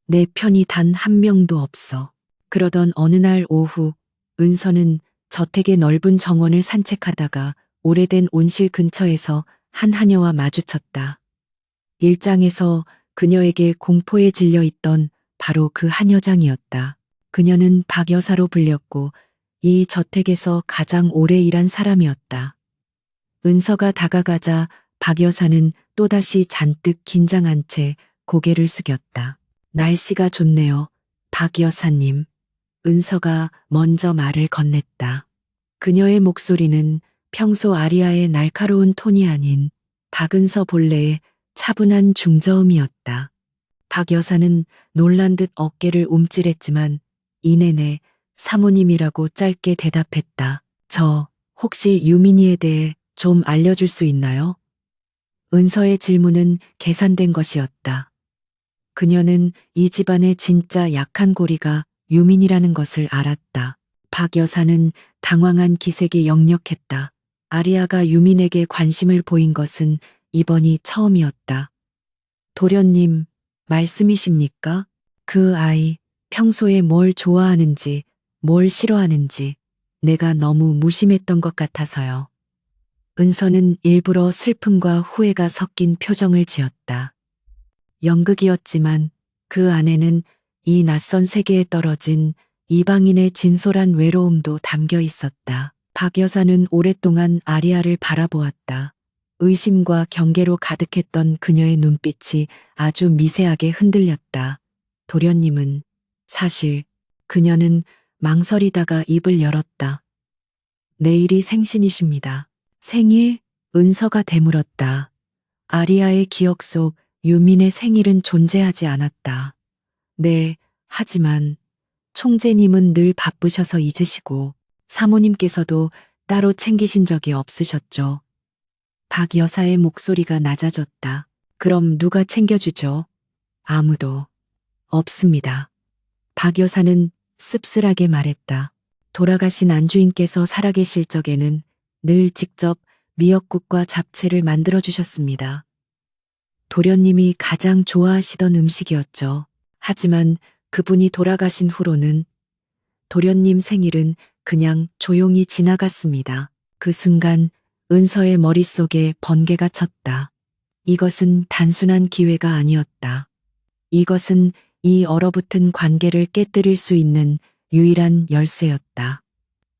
내 편이 단 한 명도 없어. 그러던 어느 날 오후, 은서는 저택의 넓은 정원을 산책하다가 오래된 온실 근처에서 한 하녀와 마주쳤다. 일장에서 그녀에게 공포에 질려 있던 바로 그 한여장이었다. 그녀는 박 여사로 불렸고 이 저택에서 가장 오래 일한 사람이었다. 은서가 다가가자 박 여사는 또다시 잔뜩 긴장한 채 고개를 숙였다. 날씨가 좋네요, 박 여사님. 은서가 먼저 말을 건넸다. 그녀의 목소리는 평소 아리아의 날카로운 톤이 아닌 박은서 본래의 차분한 중저음이었다. 박 여사는 놀란 듯 어깨를 움찔했지만 이내내 사모님이라고 짧게 대답했다. 저 혹시 유민이에 대해 좀 알려줄 수 있나요? 은서의 질문은 계산된 것이었다. 그녀는 이 집안의 진짜 약한 고리가 유민이라는 것을 알았다. 박 여사는 당황한 기색이 역력했다. 아리아가 유민에게 관심을 보인 것은 이번이 처음이었다. 도련님, 말씀이십니까? 그 아이, 평소에 뭘 좋아하는지, 뭘 싫어하는지 내가 너무 무심했던 것 같아서요. 은서는 일부러 슬픔과 후회가 섞인 표정을 지었다. 연극이었지만 그 안에는 이 낯선 세계에 떨어진 이방인의 진솔한 외로움도 담겨 있었다. 박 여사는 오랫동안 아리아를 바라보았다. 의심과 경계로 가득했던 그녀의 눈빛이 아주 미세하게 흔들렸다. 도련님은 사실 그녀는 망설이다가 입을 열었다. 내일이 생신이십니다. 생일? 은서가 되물었다. 아리아의 기억 속 유민의 생일은 존재하지 않았다. 네, 하지만 총재님은 늘 바쁘셔서 잊으시고 사모님께서도 따로 챙기신 적이 없으셨죠. 박 여사의 목소리가 낮아졌다. 그럼 누가 챙겨주죠? 아무도 없습니다. 박 여사는 씁쓸하게 말했다. 돌아가신 안주인께서 살아계실 적에는 늘 직접 미역국과 잡채를 만들어 주셨습니다. 도련님이 가장 좋아하시던 음식이었죠. 하지만 그분이 돌아가신 후로는 도련님 생일은 그냥 조용히 지나갔습니다. 그 순간 은서의 머릿속에 번개가 쳤다. 이것은 단순한 기회가 아니었다. 이것은 이 얼어붙은 관계를 깨뜨릴 수 있는 유일한 열쇠였다.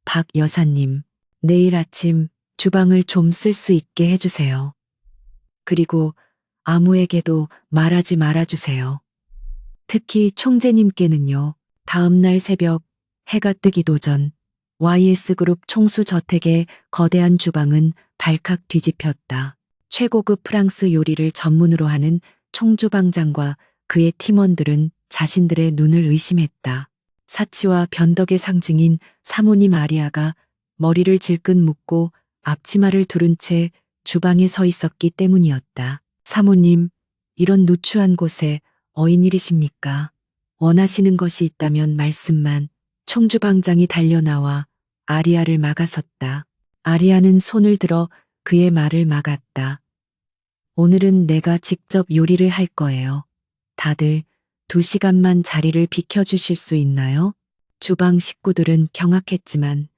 박 여사님, 내일 아침 주방을 좀 쓸 수 있게 해주세요. 그리고 아무에게도 말하지 말아주세요. 특히 총재님께는요. 다음날 새벽 해가 뜨기도 전 YS그룹 총수 저택의 거대한 주방은 발칵 뒤집혔다. 최고급 프랑스 요리를 전문으로 하는 총주방장과 그의 팀원들은 자신들의 눈을 의심했다. 사치와 변덕의 상징인 사모님 아리아가 머리를 질끈 묶고 앞치마를 두른 채 주방에 서 있었기 때문이었다. 사모님, 이런 누추한 곳에 어인일이십니까? 원하시는 것이 있다면 말씀만. 총주방장이 달려나와 아리아를 막아섰다. 아리아는 손을 들어 그의 말을 막았다. 오늘은 내가 직접 요리를 할 거예요. 다들 2시간만 자리를 비켜주실 수 있나요? 주방 식구들은 경악했지만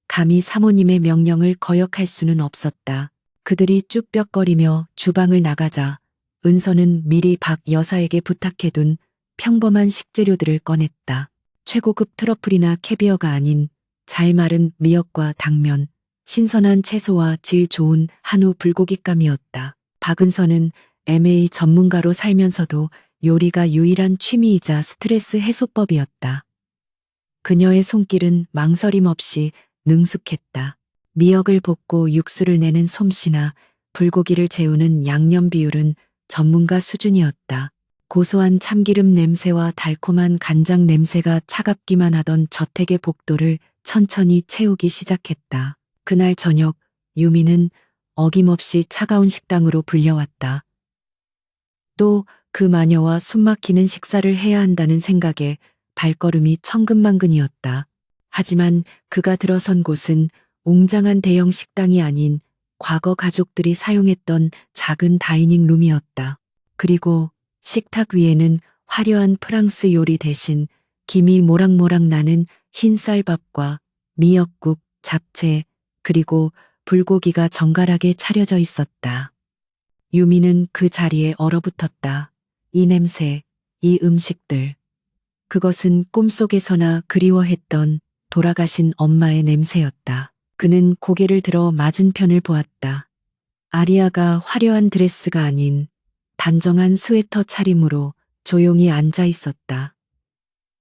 감히 사모님의 명령을 거역할 수는 없었다. 그들이 쭈뼛거리며 주방을 나가자 은서는 미리 박 여사에게 부탁해둔 평범한 식재료들을 꺼냈다. 최고급 트러플이나 캐비어가 아닌 잘 마른 미역과 당면, 신선한 채소와 질 좋은 한우 불고기감이었다. 박은서는 MA 전문가로 살면서도 요리가 유일한 취미이자 스트레스 해소법이었다. 그녀의 손길은 망설임 없이 능숙했다. 미역을 볶고 육수를 내는 솜씨나 불고기를 재우는 양념 비율은 전문가 수준이었다. 고소한 참기름 냄새와 달콤한 간장 냄새가 차갑기만 하던 저택의 복도를 천천히 채우기 시작했다. 그날 저녁 유미는 어김없이 차가운 식당으로 불려왔다. 또 그 마녀와 숨막히는 식사를 해야 한다는 생각에 발걸음이 천근만근이었다. 하지만 그가 들어선 곳은 웅장한 대형 식당이 아닌 과거 가족들이 사용했던 작은 다이닝 룸이었다. 그리고 식탁 위에는 화려한 프랑스 요리 대신 김이 모락모락 나는 흰 쌀밥과 미역국, 잡채, 그리고 불고기가 정갈하게 차려져 있었다. 유미는 그 자리에 얼어붙었다. 이 냄새, 이 음식들. 그것은 꿈속에서나 그리워했던 돌아가신 엄마의 냄새였다. 그는 고개를 들어 맞은편을 보았다. 아리아가 화려한 드레스가 아닌 단정한 스웨터 차림으로 조용히 앉아 있었다.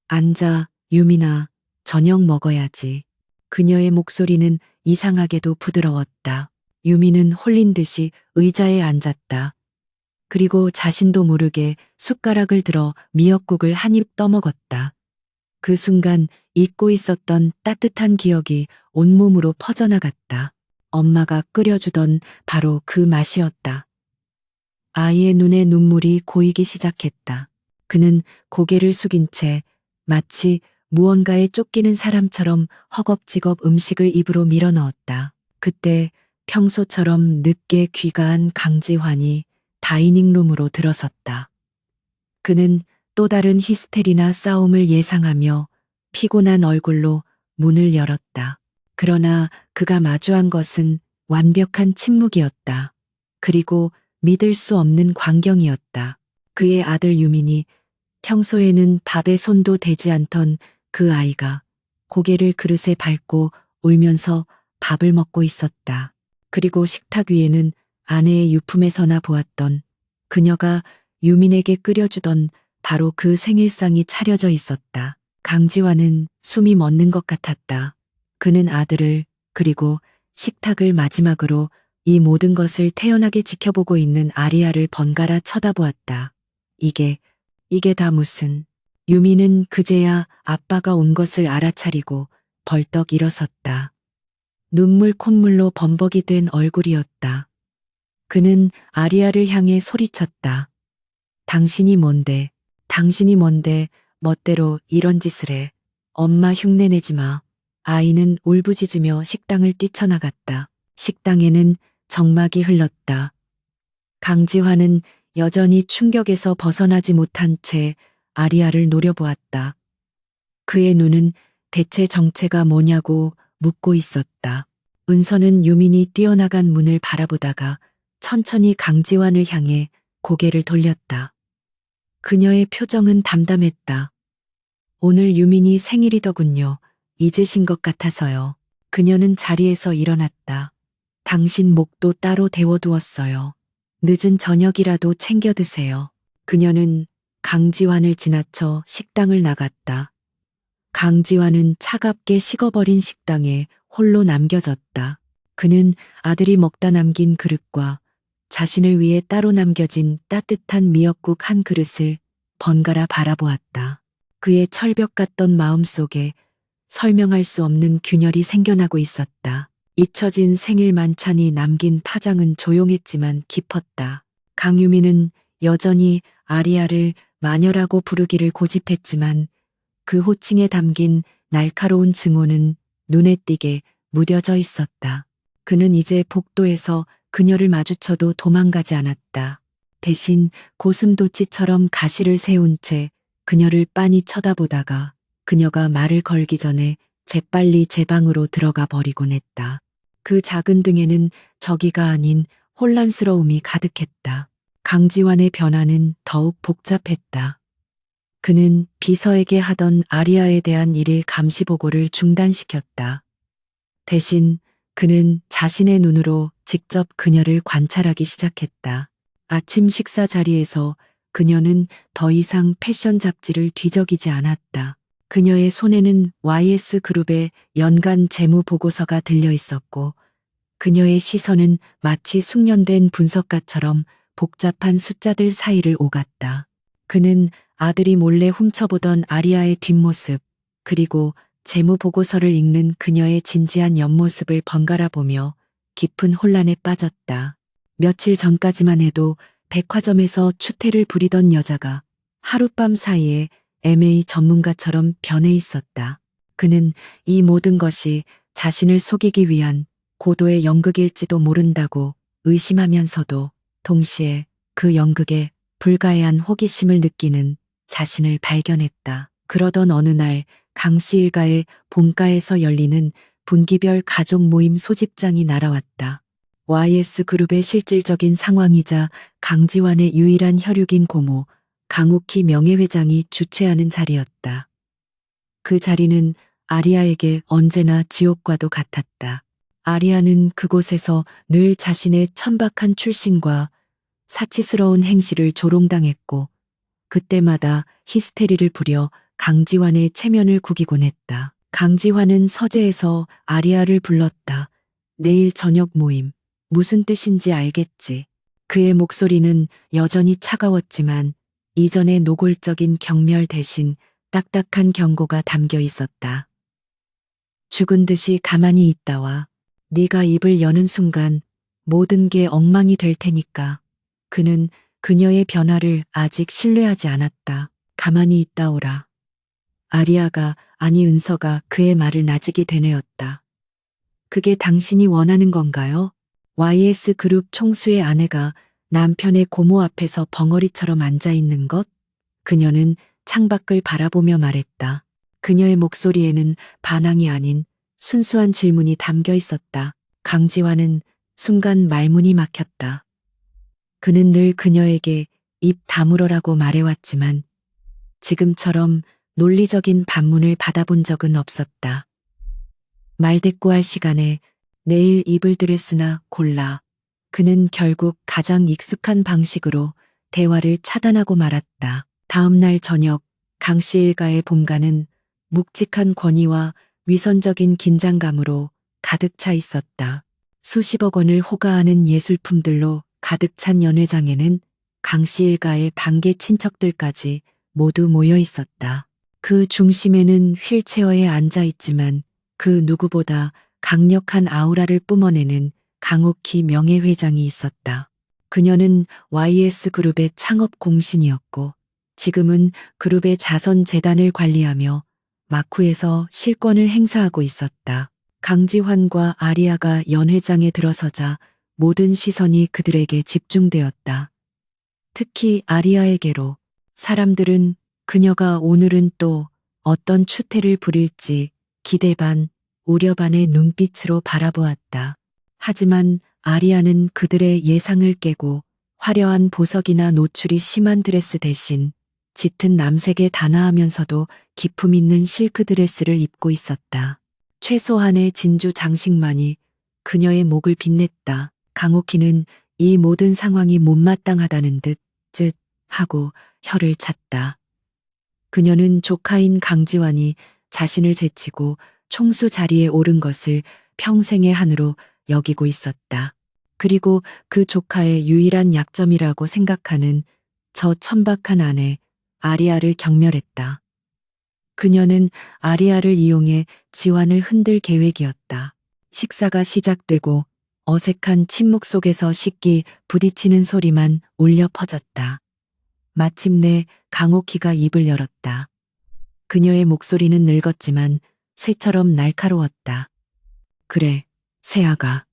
앉아, 유미나, 저녁 먹어야지. 그녀의 목소리는 이상하게도 부드러웠다. 유미는 홀린 듯이 의자에 앉았다. 그리고 자신도 모르게 숟가락을 들어 미역국을 한 입 떠먹었다. 그 순간 잊고 있었던 따뜻한 기억이 온몸으로 퍼져나갔다. 엄마가 끓여주던 바로 그 맛이었다. 아이의 눈에 눈물이 고이기 시작했다. 그는 고개를 숙인 채 마치 무언가에 쫓기는 사람처럼 허겁지겁 음식을 입으로 밀어넣었다. 그때 평소처럼 늦게 귀가한 강지환이 다이닝룸으로 들어섰다. 그는 또 다른 히스테리나 싸움을 예상하며 피곤한 얼굴로 문을 열었다. 그러나 그가 마주한 것은 완벽한 침묵이었다. 그리고 믿을 수 없는 광경이었다. 그의 아들 유민이 평소에는 밥에 손도 대지 않던 그 아이가 고개를 그릇에 밟고 울면서 밥을 먹고 있었다. 그리고 식탁 위에는 아내의 유품에서나 보았던 그녀가 유민에게 끓여주던 바로 그 생일상이 차려져 있었다. 강지환은 숨이 멎는 것 같았다. 그는 아들을 그리고 식탁을 마지막으로 이 모든 것을 태연하게 지켜보고 있는 아리아를 번갈아 쳐다보았다. 이게 다 무슨. 유미는 그제야 아빠가 온 것을 알아차리고 벌떡 일어섰다. 눈물 콧물로 범벅이 된 얼굴이었다. 그는 아리아를 향해 소리쳤다. 당신이 뭔데 멋대로 이런 짓을 해. 엄마 흉내내지 마. 아이는 울부짖으며 식당을 뛰쳐나갔다. 식당에는 정막이 흘렀다. 강지환은 여전히 충격에서 벗어나지 못한 채 아리아를 노려보았다. 그의 눈은 대체 정체가 뭐냐고 묻고 있었다. 은서는 유민이 뛰어나간 문을 바라보다가 천천히 강지환을 향해 고개를 돌렸다. 그녀의 표정은 담담했다. 오늘 유민이 생일이더군요. 잊으신 것 같아서요. 그녀는 자리에서 일어났다. 당신 목도 따로 데워두었어요. 늦은 저녁이라도 챙겨 드세요. 그녀는 강지환을 지나쳐 식당을 나갔다. 강지환은 차갑게 식어버린 식당에 홀로 남겨졌다. 그는 아들이 먹다 남긴 그릇과 자신을 위해 따로 남겨진 따뜻한 미역국 한 그릇을 번갈아 바라보았다. 그의 철벽 같던 마음속에 설명할 수 없는 균열이 생겨나고 있었다. 잊혀진 생일 만찬이 남긴 파장은 조용했지만 깊었다. 강유미는 여전히 아리아를 마녀라고 부르기를 고집했지만 그 호칭에 담긴 날카로운 증오는 눈에 띄게 무뎌져 있었다. 그는 이제 복도에서 그녀를 마주쳐도 도망가지 않았다. 대신 고슴도치처럼 가시를 세운 채 그녀를 빤히 쳐다보다가 그녀가 말을 걸기 전에 재빨리 제 방으로 들어가 버리곤 했다. 그 작은 등에는 저기가 아닌 혼란스러움이 가득했다. 강지환의 변화는 더욱 복잡했다. 그는 비서에게 하던 아리아에 대한 일일 감시 보고를 중단시켰다. 대신 그는 자신의 눈으로 직접 그녀를 관찰하기 시작했다. 아침 식사 자리에서 그녀는 더 이상 패션 잡지를 뒤적이지 않았다. 그녀의 손에는 YS 그룹의 연간 재무 보고서가 들려 있었고 그녀의 시선은 마치 숙련된 분석가처럼 복잡한 숫자들 사이를 오갔다. 그는 아들이 몰래 훔쳐보던 아리아의 뒷모습, 그리고 재무 보고서를 읽는 그녀의 진지한 옆모습을 번갈아 보며 깊은 혼란에 빠졌다. 며칠 전까지만 해도 백화점에서 추태를 부리던 여자가 하룻밤 사이에 MA 전문가처럼 변해 있었다. 그는 이 모든 것이 자신을 속이기 위한 고도의 연극일지도 모른다고 의심하면서도 동시에 그 연극에 불가해한 호기심을 느끼는 자신을 발견했다. 그러던 어느 날 강씨 일가의 본가에서 열리는 분기별 가족 모임 소집장이 날아왔다. YS그룹의 실질적인 상황이자 강지환의 유일한 혈육인 고모 강욱희 명예회장이 주최하는 자리였다. 그 자리는 아리아에게 언제나 지옥과도 같았다. 아리아는 그곳에서 늘 자신의 천박한 출신과 사치스러운 행실을 조롱당했고 그때마다 히스테리를 부려 강지환의 체면을 구기곤 했다. 강지환은 서재에서 아리아를 불렀다. 내일 저녁 모임. 무슨 뜻인지 알겠지. 그의 목소리는 여전히 차가웠지만 이전의 노골적인 경멸 대신 딱딱한 경고가 담겨 있었다. 죽은 듯이 가만히 있다와 네가 입을 여는 순간 모든 게 엉망이 될 테니까. 그는 그녀의 변화를 아직 신뢰하지 않았다. 가만히 있다오라. 아리아가 아니 은서가 그의 말을 나직이 되뇌었다. 그게 당신이 원하는 건가요? YS그룹 총수의 아내가 남편의 고모 앞에서 벙어리처럼 앉아있는 것? 그녀는 창밖을 바라보며 말했다. 그녀의 목소리에는 반항이 아닌 순수한 질문이 담겨 있었다. 강지환은 순간 말문이 막혔다. 그는 늘 그녀에게 입 다물어라고 말해왔지만 지금처럼 논리적인 반문을 받아본 적은 없었다. 말대꾸할 시간에 내일 입을 드레스나 골라. 그는 결국 가장 익숙한 방식으로 대화를 차단하고 말았다. 다음 날 저녁 강씨 일가의 본가는 묵직한 권위와 위선적인 긴장감으로 가득 차 있었다. 수십억 원을 호가하는 예술품들로 가득 찬 연회장에는 강씨 일가의 반개 친척들까지 모두 모여 있었다. 그 중심에는 휠체어에 앉아 있지만 그 누구보다 강력한 아우라를 뿜어내는 강옥희 명예회장이 있었다. 그녀는 YS그룹의 창업 공신이었고 지금은 그룹의 자선재단을 관리하며 마쿠에서 실권을 행사하고 있었다. 강지환과 아리아가 연회장에 들어서자 모든 시선이 그들에게 집중되었다. 특히 아리아에게로. 사람들은 그녀가 오늘은 또 어떤 추태를 부릴지 기대 반, 우려 반의 눈빛으로 바라보았다. 하지만 아리아는 그들의 예상을 깨고 화려한 보석이나 노출이 심한 드레스 대신 짙은 남색에 단아하면서도 기품 있는 실크 드레스를 입고 있었다. 최소한의 진주 장식만이 그녀의 목을 빛냈다. 강옥희는 이 모든 상황이 못마땅하다는 듯 하고 혀를 찼다. 그녀는 조카인 강지환이 자신을 제치고 총수 자리에 오른 것을 평생의 한으로 여기고 있었다. 그리고 그 조카의 유일한 약점이라고 생각하는 저 천박한 아내 아리아를 경멸했다. 그녀는 아리아를 이용해 지환을 흔들 계획이었다. 식사가 시작되고 어색한 침묵 속에서 식기 부딪히는 소리만 울려 퍼졌다. 마침내 강옥희가 입을 열었다. 그녀의 목소리는 늙었지만 쇠처럼 날카로웠다. 그래, 세아가.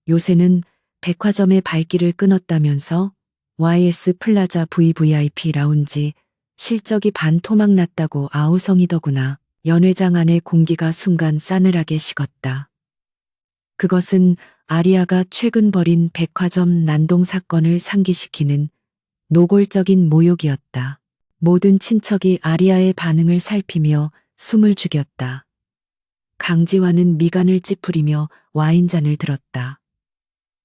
요새는 백화점의 발길을 끊었다면서 YS 플라자 VVIP 라운지 실적이 반토막 났다고 아우성이더구나. 연회장 안의 공기가 순간 싸늘하게 식었다. 그것은 아리아가 최근 벌인 백화점 난동 사건을 상기시키는 노골적인 모욕이었다. 모든 친척이 아리아의 반응을 살피며 숨을 죽였다. 강지환은 미간을 찌푸리며 와인잔을 들었다.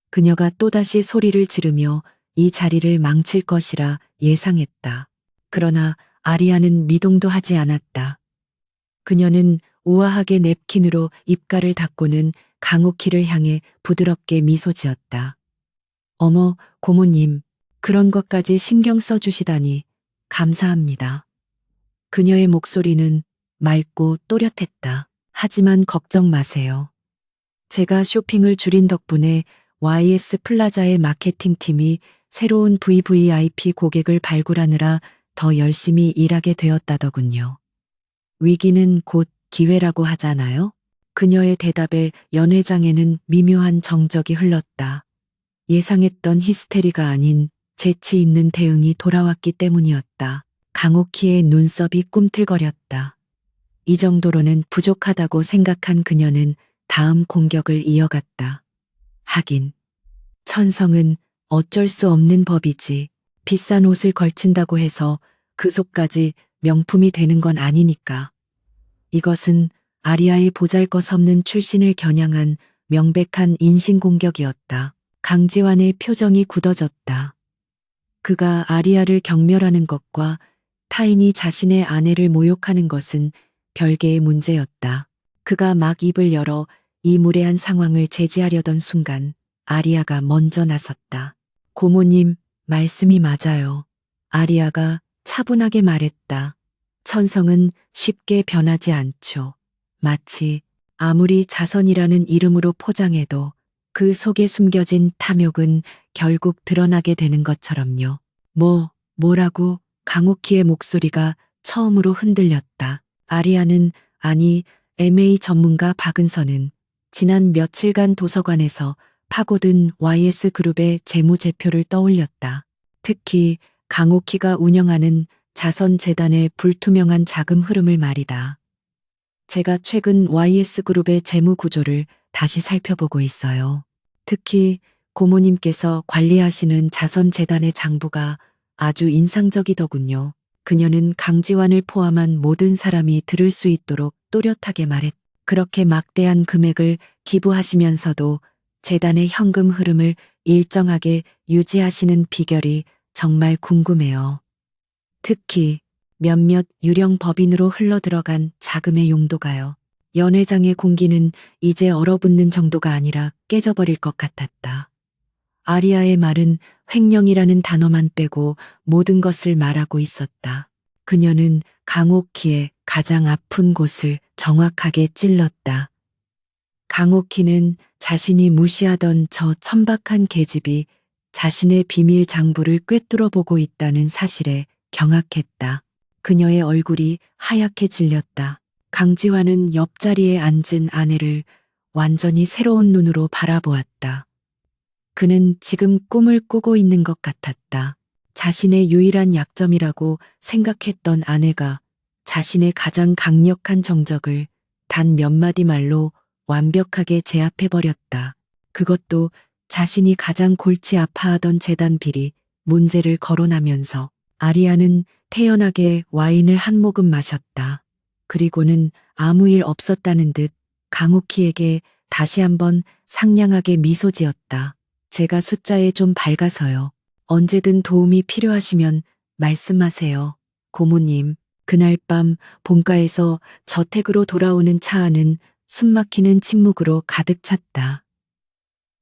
그녀가 또다시 소리를 지르며 이 자리를 망칠 것이라 예상했다. 그러나 아리아는 미동도 하지 않았다. 그녀는 우아하게 냅킨으로 입가를 닦고는 강옥희를 향해 부드럽게 미소 지었다. 어머, 고모님, 그런 것까지 신경 써주시다니 감사합니다. 그녀의 목소리는 맑고 또렷했다. 하지만 걱정 마세요. 제가 쇼핑을 줄인 덕분에 YS 플라자의 마케팅팀이 새로운 VVIP 고객을 발굴하느라 더 열심히 일하게 되었다더군요. 위기는 곧 기회라고 하잖아요? 그녀의 대답에 연회장에는 미묘한 정적이 흘렀다. 예상했던 히스테리가 아닌 재치 있는 대응이 돌아왔기 때문이었다. 강옥희의 눈썹이 꿈틀거렸다. 이 정도로는 부족하다고 생각한 그녀는 다음 공격을 이어갔다. 하긴, 천성은 어쩔 수 없는 법이지. 비싼 옷을 걸친다고 해서 그 속까지 명품이 되는 건 아니니까. 이것은 아리아의 보잘것없는 출신을 겨냥한 명백한 인신공격이었다. 강지환의 표정이 굳어졌다. 그가 아리아를 경멸하는 것과 타인이 자신의 아내를 모욕하는 것은 별개의 문제였다. 그가 막 입을 열어 이 무례한 상황을 제지하려던 순간 아리아가 먼저 나섰다. 고모님, 말씀이 맞아요. 아리아가 차분하게 말했다. 천성은 쉽게 변하지 않죠. 마치 아무리 자선이라는 이름으로 포장해도 그 속에 숨겨진 탐욕은 결국 드러나게 되는 것처럼요. 뭐라고? 강옥희의 목소리가 처음으로 흔들렸다. 아리아는, 아니, MA 전문가 박은서는 지난 며칠간 도서관에서 파고든 YS그룹의 재무제표를 떠올렸다. 특히 강옥희가 운영하는 자선재단의 불투명한 자금 흐름을 말이다. 제가 최근 YS그룹의 재무 구조를 다시 살펴보고 있어요. 특히 고모님께서 관리하시는 자선재단의 장부가 아주 인상적이더군요. 그녀는 강지환을 포함한 모든 사람이 들을 수 있도록 또렷하게 말했다. 그렇게 막대한 금액을 기부하시면서도 재단의 현금 흐름을 일정하게 유지하시는 비결이 정말 궁금해요. 특히 몇몇 유령 법인으로 흘러들어간 자금의 용도가요. 연회장의 공기는 이제 얼어붙는 정도가 아니라 깨져버릴 것 같았다. 아리아의 말은 횡령이라는 단어만 빼고 모든 것을 말하고 있었다. 그녀는 강옥희의 가장 아픈 곳을 정확하게 찔렀다. 강옥희는 자신이 무시하던 저 천박한 계집이 자신의 비밀 장부를 꿰뚫어 보고 있다는 사실에 경악했다. 그녀의 얼굴이 하얗게 질렸다. 강지환은 옆자리에 앉은 아내를 완전히 새로운 눈으로 바라보았다. 그는 지금 꿈을 꾸고 있는 것 같았다. 자신의 유일한 약점이라고 생각했던 아내가 자신의 가장 강력한 정적을 단 몇 마디 말로 완벽하게 제압해버렸다. 그것도 자신이 가장 골치 아파하던 재단 비리 문제를 거론하면서. 아리아는 태연하게 와인을 한 모금 마셨다. 그리고는 아무 일 없었다는 듯 강옥희에게 다시 한번 상냥하게 미소 지었다. 제가 숫자에 좀 밝아서요. 언제든 도움이 필요하시면 말씀하세요. 고모님. 그날 밤 본가에서 저택으로 돌아오는 차 안은 숨막히는 침묵으로 가득 찼다.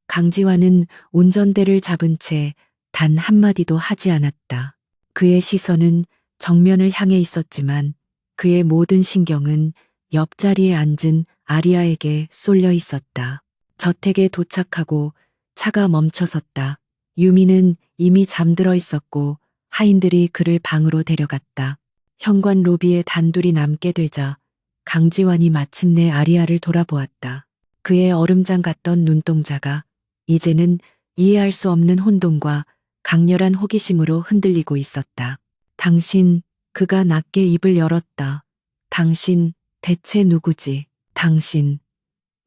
강지환은 운전대를 잡은 채 단 한마디도 하지 않았다. 그의 시선은 정면을 향해 있었지만 그의 모든 신경은 옆자리에 앉은 아리아에게 쏠려 있었다. 저택에 도착하고 차가 멈춰섰다. 유미는 이미 잠들어 있었고 하인들이 그를 방으로 데려갔다. 현관 로비에 단둘이 남게 되자 강지환이 마침내 아리아를 돌아보았다. 그의 얼음장 같던 눈동자가 이제는 이해할 수 없는 혼돈과 강렬한 호기심으로 흔들리고 있었다. 당신, 그가 낮게 입을 열었다. 당신, 대체 누구지? 당신,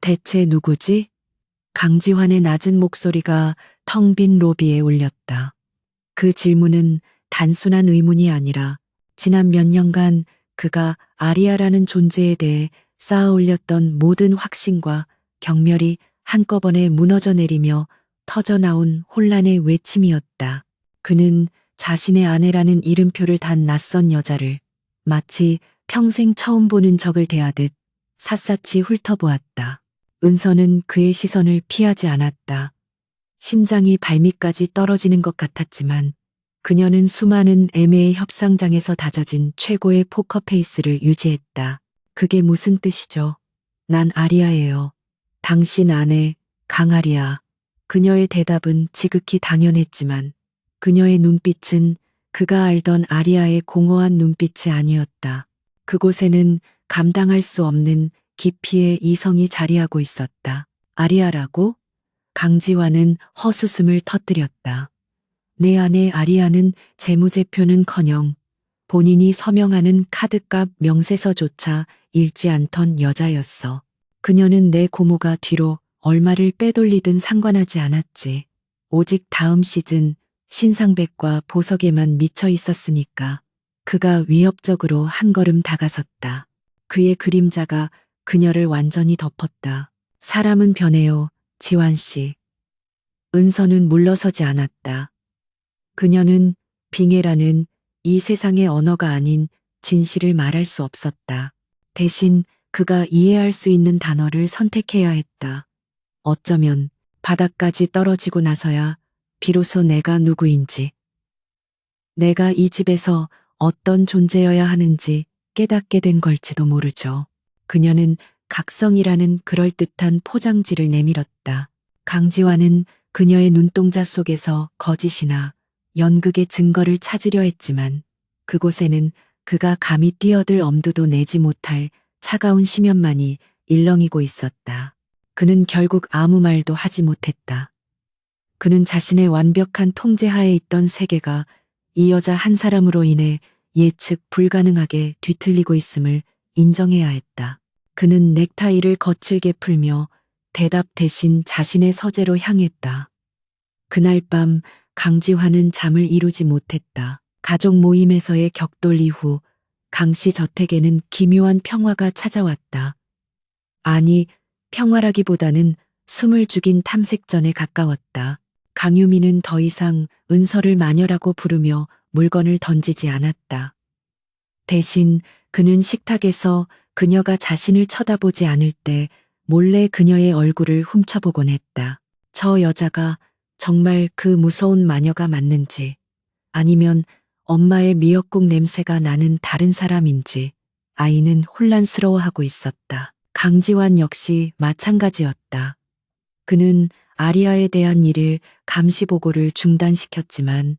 대체 누구지? 강지환의 낮은 목소리가 텅 빈 로비에 울렸다. 그 질문은 단순한 의문이 아니라 지난 몇 년간 그가 아리아라는 존재에 대해 쌓아 올렸던 모든 확신과 경멸이 한꺼번에 무너져 내리며 터져나온 혼란의 외침이었다. 그는 자신의 아내라는 이름표를 단 낯선 여자를 마치 평생 처음 보는 적을 대하듯 샅샅이 훑어보았다. 은서는 그의 시선을 피하지 않았다. 심장이 발밑까지 떨어지는 것 같았지만 그녀는 수많은 애매의 협상장에서 다져진 최고의 포커 페이스를 유지했다. 그게 무슨 뜻이죠? 난 아리아예요. 당신 아내 강아리아. 그녀의 대답은 지극히 당연했지만 그녀의 눈빛은 그가 알던 아리아의 공허한 눈빛이 아니었다. 그곳에는 감당할 수 없는 깊이의 이성이 자리하고 있었다. 아리아라고? 강지환은 헛웃음을 터뜨렸다. 내 아내 아리아는 재무제표는커녕 본인이 서명하는 카드값 명세서조차 읽지 않던 여자였어. 그녀는 내 고모가 뒤로 얼마를 빼돌리든 상관하지 않았지. 오직 다음 시즌 신상백과 보석에만 미쳐 있었으니까. 그가 위협적으로 한 걸음 다가섰다. 그의 그림자가 그녀를 완전히 덮었다. 사람은 변해요, 지환 씨. 은서는 물러서지 않았다. 그녀는 빙해라는 이 세상의 언어가 아닌 진실을 말할 수 없었다. 대신 그가 이해할 수 있는 단어를 선택해야 했다. 어쩌면 바닥까지 떨어지고 나서야 비로소 내가 누구인지, 내가 이 집에서 어떤 존재여야 하는지 깨닫게 된 걸지도 모르죠. 그녀는 각성이라는 그럴듯한 포장지를 내밀었다. 강지환은 그녀의 눈동자 속에서 거짓이나 연극의 증거를 찾으려 했지만 그곳에는 그가 감히 뛰어들 엄두도 내지 못할 차가운 심연만이 일렁이고 있었다. 그는 결국 아무 말도 하지 못했다. 그는 자신의 완벽한 통제하에 있던 세계가 이 여자 한 사람으로 인해 예측 불가능하게 뒤틀리고 있음을 인정해야 했다. 그는 넥타이를 거칠게 풀며 대답 대신 자신의 서재로 향했다. 그날 밤 강지환은 잠을 이루지 못했다. 가족 모임에서의 격돌 이후 강 씨 저택에는 기묘한 평화가 찾아왔다. 아니, 평화라기보다는 숨을 죽인 탐색전에 가까웠다. 강유미는 더 이상 은서를 마녀라고 부르며 물건을 던지지 않았다. 대신 그는 식탁에서 그녀가 자신을 쳐다보지 않을 때 몰래 그녀의 얼굴을 훔쳐보곤 했다. 저 여자가 정말 그 무서운 마녀가 맞는지, 아니면 엄마의 미역국 냄새가 나는 다른 사람인지 아이는 혼란스러워하고 있었다. 강지환 역시 마찬가지였다. 그는 아리아에 대한 일을 감시 보고를 중단시켰지만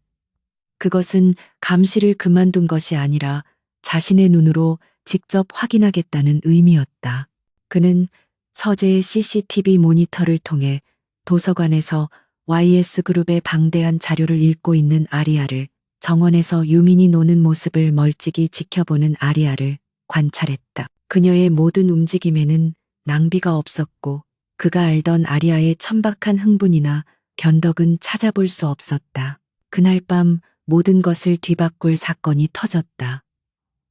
그것은 감시를 그만둔 것이 아니라 자신의 눈으로 직접 확인하겠다는 의미였다. 그는 서재의 CCTV 모니터를 통해 도서관에서 YS그룹의 방대한 자료를 읽고 있는 아리아를, 정원에서 유민이 노는 모습을 멀찍이 지켜보는 아리아를 관찰했다. 그녀의 모든 움직임에는 낭비가 없었고 그가 알던 아리아의 천박한 흥분이나 변덕은 찾아볼 수 없었다. 그날 밤 모든 것을 뒤바꿀 사건이 터졌다.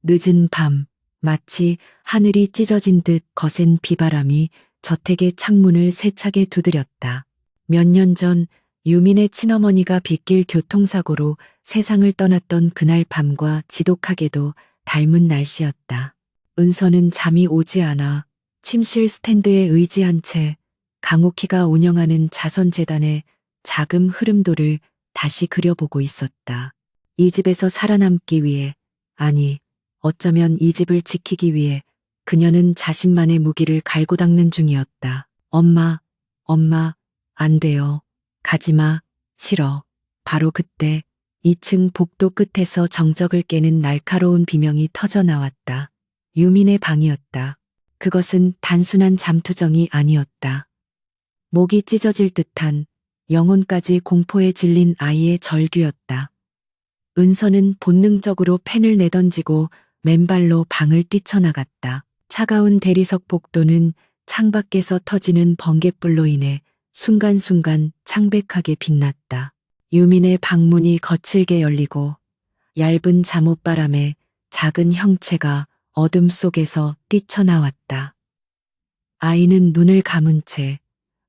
늦은 밤, 마치 하늘이 찢어진 듯 거센 비바람이 저택의 창문을 세차게 두드렸다. 몇 년 전 유민의 친어머니가 빗길 교통사고로 세상을 떠났던 그날 밤과 지독하게도 닮은 날씨였다. 은서는 잠이 오지 않아 침실 스탠드에 의지한 채 강옥희가 운영하는 자선재단의 자금 흐름도를 다시 그려보고 있었다. 이 집에서 살아남기 위해, 아니, 어쩌면 이 집을 지키기 위해 그녀는 자신만의 무기를 갈고 닦는 중이었다. 엄마, 안 돼요. 가지마, 싫어. 바로 그때 2층 복도 끝에서 정적을 깨는 날카로운 비명이 터져 나왔다. 유민의 방이었다. 그것은 단순한 잠투정이 아니었다. 목이 찢어질 듯한, 영혼까지 공포에 질린 아이의 절규였다. 은서는 본능적으로 펜을 내던지고 맨발로 방을 뛰쳐나갔다. 차가운 대리석 복도는 창밖에서 터지는 번갯불로 인해 순간순간 창백하게 빛났다. 유민의 방문이 거칠게 열리고 얇은 잠옷바람에 작은 형체가 어둠 속에서 뛰쳐나왔다. 아이는 눈을 감은 채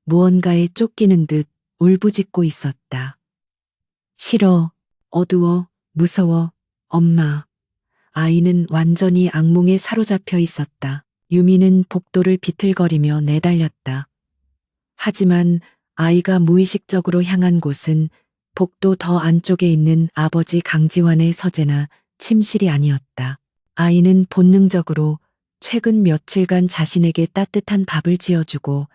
무언가에 쫓기는 듯 울부짖고 있었다. 싫어, 어두워, 무서워, 엄마. 아이는 완전히 악몽에 사로잡혀 있었다. 유미는 복도를 비틀거리며 내달렸다. 하지만 아이가 무의식적으로 향한 곳은 복도 더 안쪽에 있는 아버지 강지환의 서재나 침실이 아니었다. 아이는 본능적으로 최근 며칠간 자신에게 따뜻한 밥을 지어주고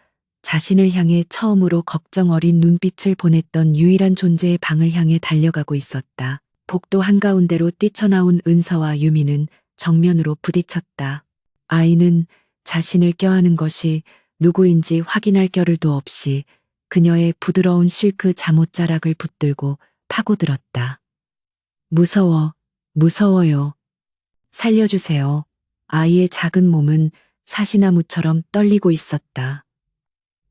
자신을 향해 처음으로 걱정 어린 눈빛을 보냈던 유일한 존재의 방을 향해 달려가고 있었다. 복도 한가운데로 뛰쳐나온 은서와 유미는 정면으로 부딪혔다. 아이는 자신을 껴안은 것이 누구인지 확인할 겨를도 없이 그녀의 부드러운 실크 잠옷자락을 붙들고 파고들었다. 무서워요. 살려주세요. 아이의 작은 몸은 사시나무처럼 떨리고 있었다.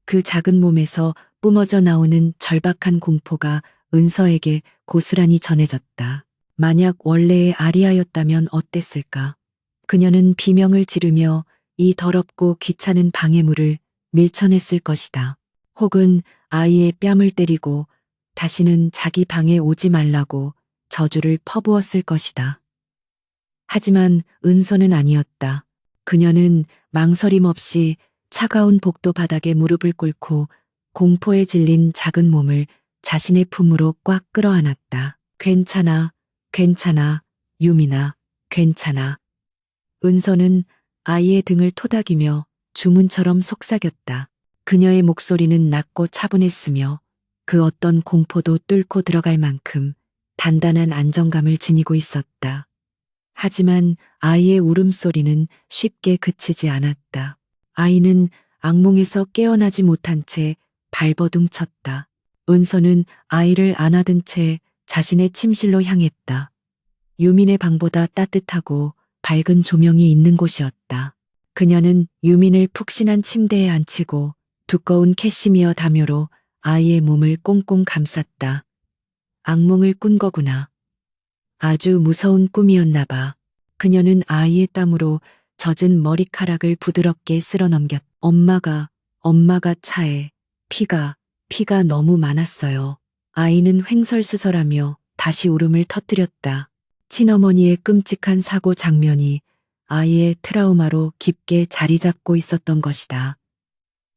그 작은 몸에서 뿜어져 나오는 절박한 공포가 은서에게 고스란히 전해졌다. 만약 원래의 아리아였다면 어땠을까? 그녀는 비명을 지르며 이 더럽고 귀찮은 방해물을 밀쳐냈을 것이다. 혹은 아이의 뺨을 때리고 다시는 자기 방에 오지 말라고 저주를 퍼부었을 것이다. 하지만 은서는 아니었다. 그녀는 망설임 없이 차가운 복도 바닥에 무릎을 꿇고 공포에 질린 작은 몸을 자신의 품으로 꽉 끌어안았다. 괜찮아, 유민아, 괜찮아. 은서는 아이의 등을 토닥이며 주문처럼 속삭였다. 그녀의 목소리는 낮고 차분했으며 그 어떤 공포도 뚫고 들어갈 만큼 단단한 안정감을 지니고 있었다. 하지만 아이의 울음소리는 쉽게 그치지 않았다. 아이는 악몽에서 깨어나지 못한 채 발버둥 쳤다. 은서는 아이를 안아든 채 자신의 침실로 향했다. 유민의 방보다 따뜻하고 밝은 조명이 있는 곳이었다. 그녀는 유민을 푹신한 침대에 앉히고 두꺼운 캐시미어 담요로 아이의 몸을 꽁꽁 감쌌다. 악몽을 꾼 거구나. 아주 무서운 꿈이었나 봐. 그녀는 아이의 땀으로 젖은 머리카락을 부드럽게 쓸어넘겼. 엄마가 차에 피가 너무 많았어요. 아이는 횡설수설하며 다시 울음을 터뜨렸다. 친어머니의 끔찍한 사고 장면이 아이의 트라우마로 깊게 자리 잡고 있었던 것이다.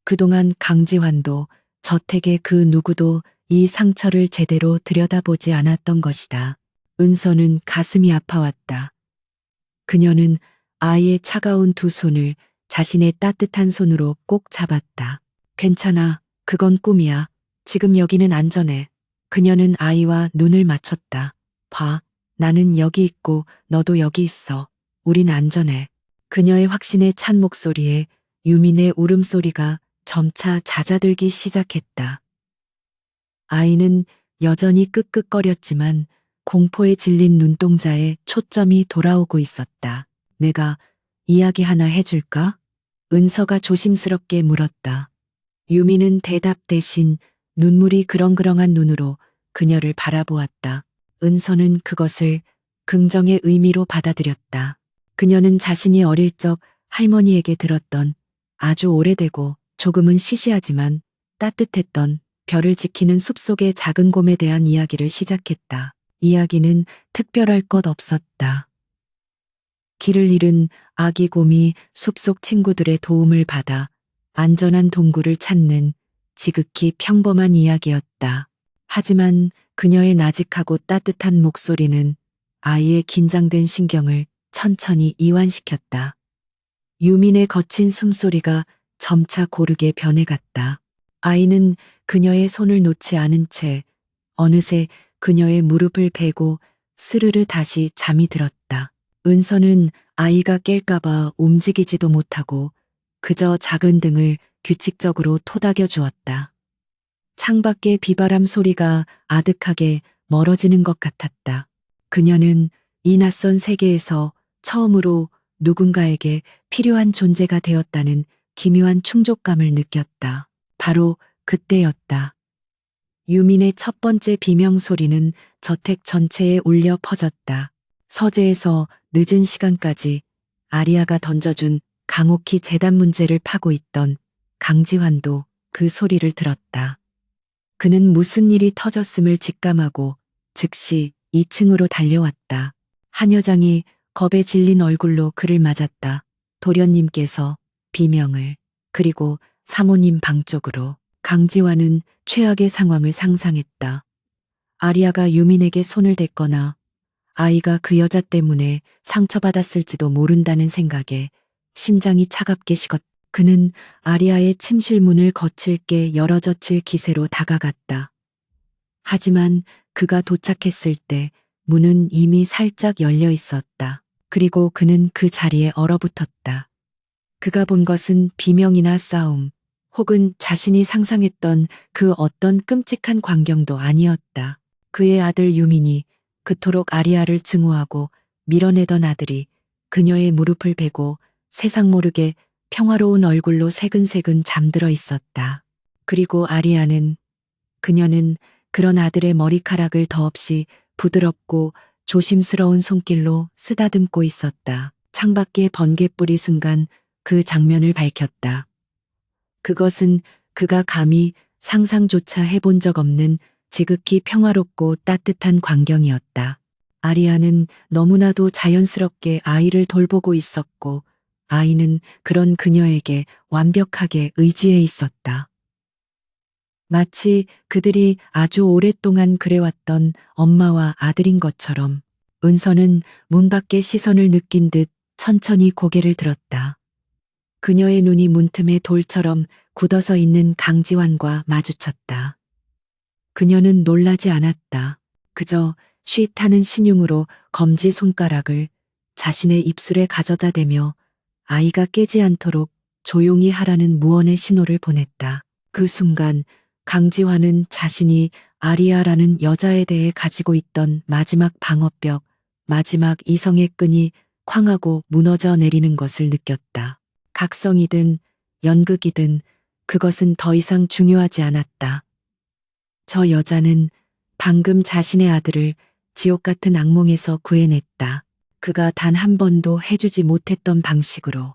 그동안 강지환도 저택의 그 누구도 이 상처를 제대로 들여다보지 않았던 것이다. 은서는 가슴이 아파왔다. 그녀는 아이의 차가운 두 손을 자신의 따뜻한 손으로 꼭 잡았다. 괜찮아. 그건 꿈이야. 지금 여기는 안전해. 그녀는 아이와 눈을 맞췄다. 봐. 나는 여기 있고 너도 여기 있어. 우린 안전해. 그녀의 확신에 찬 목소리에 유민의 울음소리가 점차 잦아들기 시작했다. 아이는 여전히 끄끄거렸지만 공포에 질린 눈동자에 초점이 돌아오고 있었다. 내가 이야기 하나 해줄까? 은서가 조심스럽게 물었다. 유미는 대답 대신 눈물이 그렁그렁한 눈으로 그녀를 바라보았다. 은서는 그것을 긍정의 의미로 받아들였다. 그녀는 자신이 어릴 적 할머니에게 들었던 아주 오래되고 조금은 시시하지만 따뜻했던 별을 지키는 숲속의 작은 곰에 대한 이야기를 시작했다. 이야기는 특별할 것 없었다. 길을 잃은 아기 곰이 숲속 친구들의 도움을 받아 안전한 동굴을 찾는 지극히 평범한 이야기였다. 하지만 그녀의 나직하고 따뜻한 목소리는 아이의 긴장된 신경을 천천히 이완시켰다. 유민의 거친 숨소리가 점차 고르게 변해갔다. 아이는 그녀의 손을 놓지 않은 채 어느새 그녀의 무릎을 베고 스르르 다시 잠이 들었다. 은서는 아이가 깰까봐 움직이지도 못하고 그저 작은 등을 규칙적으로 토닥여 주었다. 창밖의 비바람 소리가 아득하게 멀어지는 것 같았다. 그녀는 이 낯선 세계에서 처음으로 누군가에게 필요한 존재가 되었다는 기묘한 충족감을 느꼈다. 바로 그때였다. 유민의 첫 번째 비명 소리는 저택 전체에 울려 퍼졌다. 서재에서 늦은 시간까지 아리아가 던져준 강옥희 재단 문제를 파고 있던 강지환도 그 소리를 들었다. 그는 무슨 일이 터졌음을 직감하고 즉시 2층으로 달려왔다. 한 여장이 겁에 질린 얼굴로 그를 맞았다. 도련님께서 비명을. 그리고 사모님 방 쪽으로. 강지환은 최악의 상황을 상상했다. 아리아가 유민에게 손을 댔거나 아이가 그 여자 때문에 상처받았을지도 모른다는 생각에 심장이 차갑게 식었다. 그는 아리아의 침실 문을 거칠게 열어젖힐 기세로 다가갔다. 하지만 그가 도착했을 때 문은 이미 살짝 열려 있었다. 그리고 그는 그 자리에 얼어붙었다. 그가 본 것은 비명이나 싸움, 혹은 자신이 상상했던 그 어떤 끔찍한 광경도 아니었다. 그의 아들 유민이 그토록 아리아를 증오하고 밀어내던 아들이 그녀의 무릎을 베고 세상 모르게 평화로운 얼굴로 새근새근 잠들어 있었다. 그리고 그녀는 그런 아들의 머리카락을 더없이 부드럽고 조심스러운 손길로 쓰다듬고 있었다. 창밖의 번개불이 순간 그 장면을 밝혔다. 그것은 그가 감히 상상조차 해본 적 없는 지극히 평화롭고 따뜻한 광경이었다. 아리아는 너무나도 자연스럽게 아이를 돌보고 있었고 아이는 그런 그녀에게 완벽하게 의지해 있었다. 마치 그들이 아주 오랫동안 그래왔던 엄마와 아들인 것처럼. 은서는 문 밖의 시선을 느낀 듯 천천히 고개를 들었다. 그녀의 눈이 문틈에 돌처럼 굳어서 있는 강지환과 마주쳤다. 그녀는 놀라지 않았다. 그저 쉬타는 신용으로 검지 손가락을 자신의 입술에 가져다 대며 아이가 깨지 않도록 조용히 하라는 무언의 신호를 보냈다. 그 순간 강지환은 자신이 아리아라는 여자에 대해 가지고 있던 마지막 방어벽, 마지막 이성의 끈이 쾅하고 무너져 내리는 것을 느꼈다. 각성이든 연극이든 그것은 더 이상 중요하지 않았다. 저 여자는 방금 자신의 아들을 지옥 같은 악몽에서 구해냈다. 그가 단 한 번도 해주지 못했던 방식으로.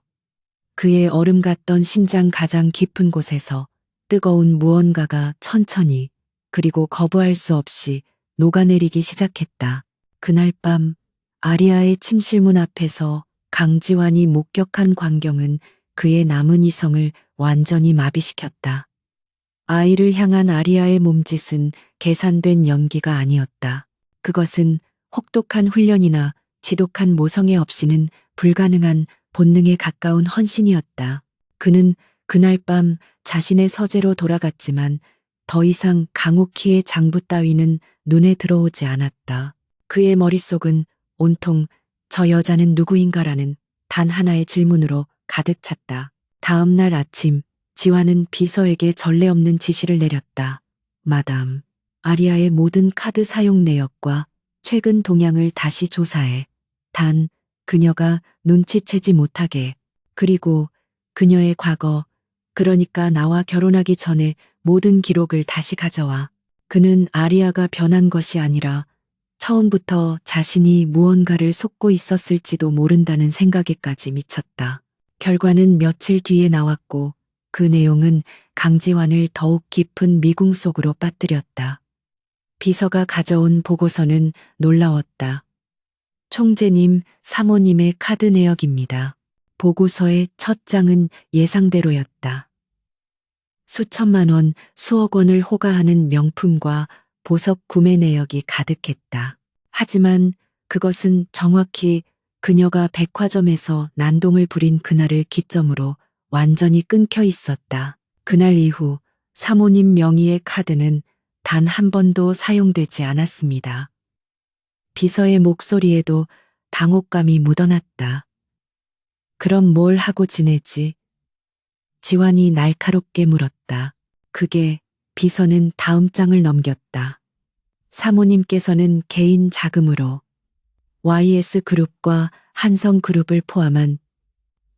그의 얼음 같던 심장 가장 깊은 곳에서 뜨거운 무언가가 천천히 그리고 거부할 수 없이 녹아내리기 시작했다. 그날 밤 아리아의 침실문 앞에서 강지환이 목격한 광경은 그의 남은 이성을 완전히 마비시켰다. 아이를 향한 아리아의 몸짓은 계산된 연기가 아니었다. 그것은 혹독한 훈련이나 지독한 모성애 없이는 불가능한 본능에 가까운 헌신이었다. 그는 그날 밤 자신의 서재로 돌아갔지만 더 이상 강옥희의 장부 따위는 눈에 들어오지 않았다. 그의 머릿속은 온통 저 여자는 누구인가라는 단 하나의 질문으로 가득 찼다. 다음 날 아침 지환은 비서에게 전례 없는 지시를 내렸다. 마담, 아리아의 모든 카드 사용 내역과 최근 동향을 다시 조사해. 단, 그녀가 눈치채지 못하게. 그리고 그녀의 과거, 그러니까 나와 결혼하기 전에 모든 기록을 다시 가져와. 그는 아리아가 변한 것이 아니라 처음부터 자신이 무언가를 속고 있었을지도 모른다는 생각에까지 미쳤다. 결과는 며칠 뒤에 나왔고 그 내용은 강지환을 더욱 깊은 미궁 속으로 빠뜨렸다. 비서가 가져온 보고서는 놀라웠다. 총재님, 사모님의 카드 내역입니다. 보고서의 첫 장은 예상대로였다. 수천만 원, 수억 원을 호가하는 명품과 보석 구매 내역이 가득했다. 하지만 그것은 정확히 그녀가 백화점에서 난동을 부린 그날을 기점으로 완전히 끊겨 있었다. 그날 이후 사모님 명의의 카드는 단 한 번도 사용되지 않았습니다. 비서의 목소리에도 당혹감이 묻어났다. 그럼 뭘 하고 지내지? 지환이 날카롭게 물었다. 그게 비서는 다음 장을 넘겼다. 사모님께서는 개인 자금으로 YS그룹과 한성그룹을 포함한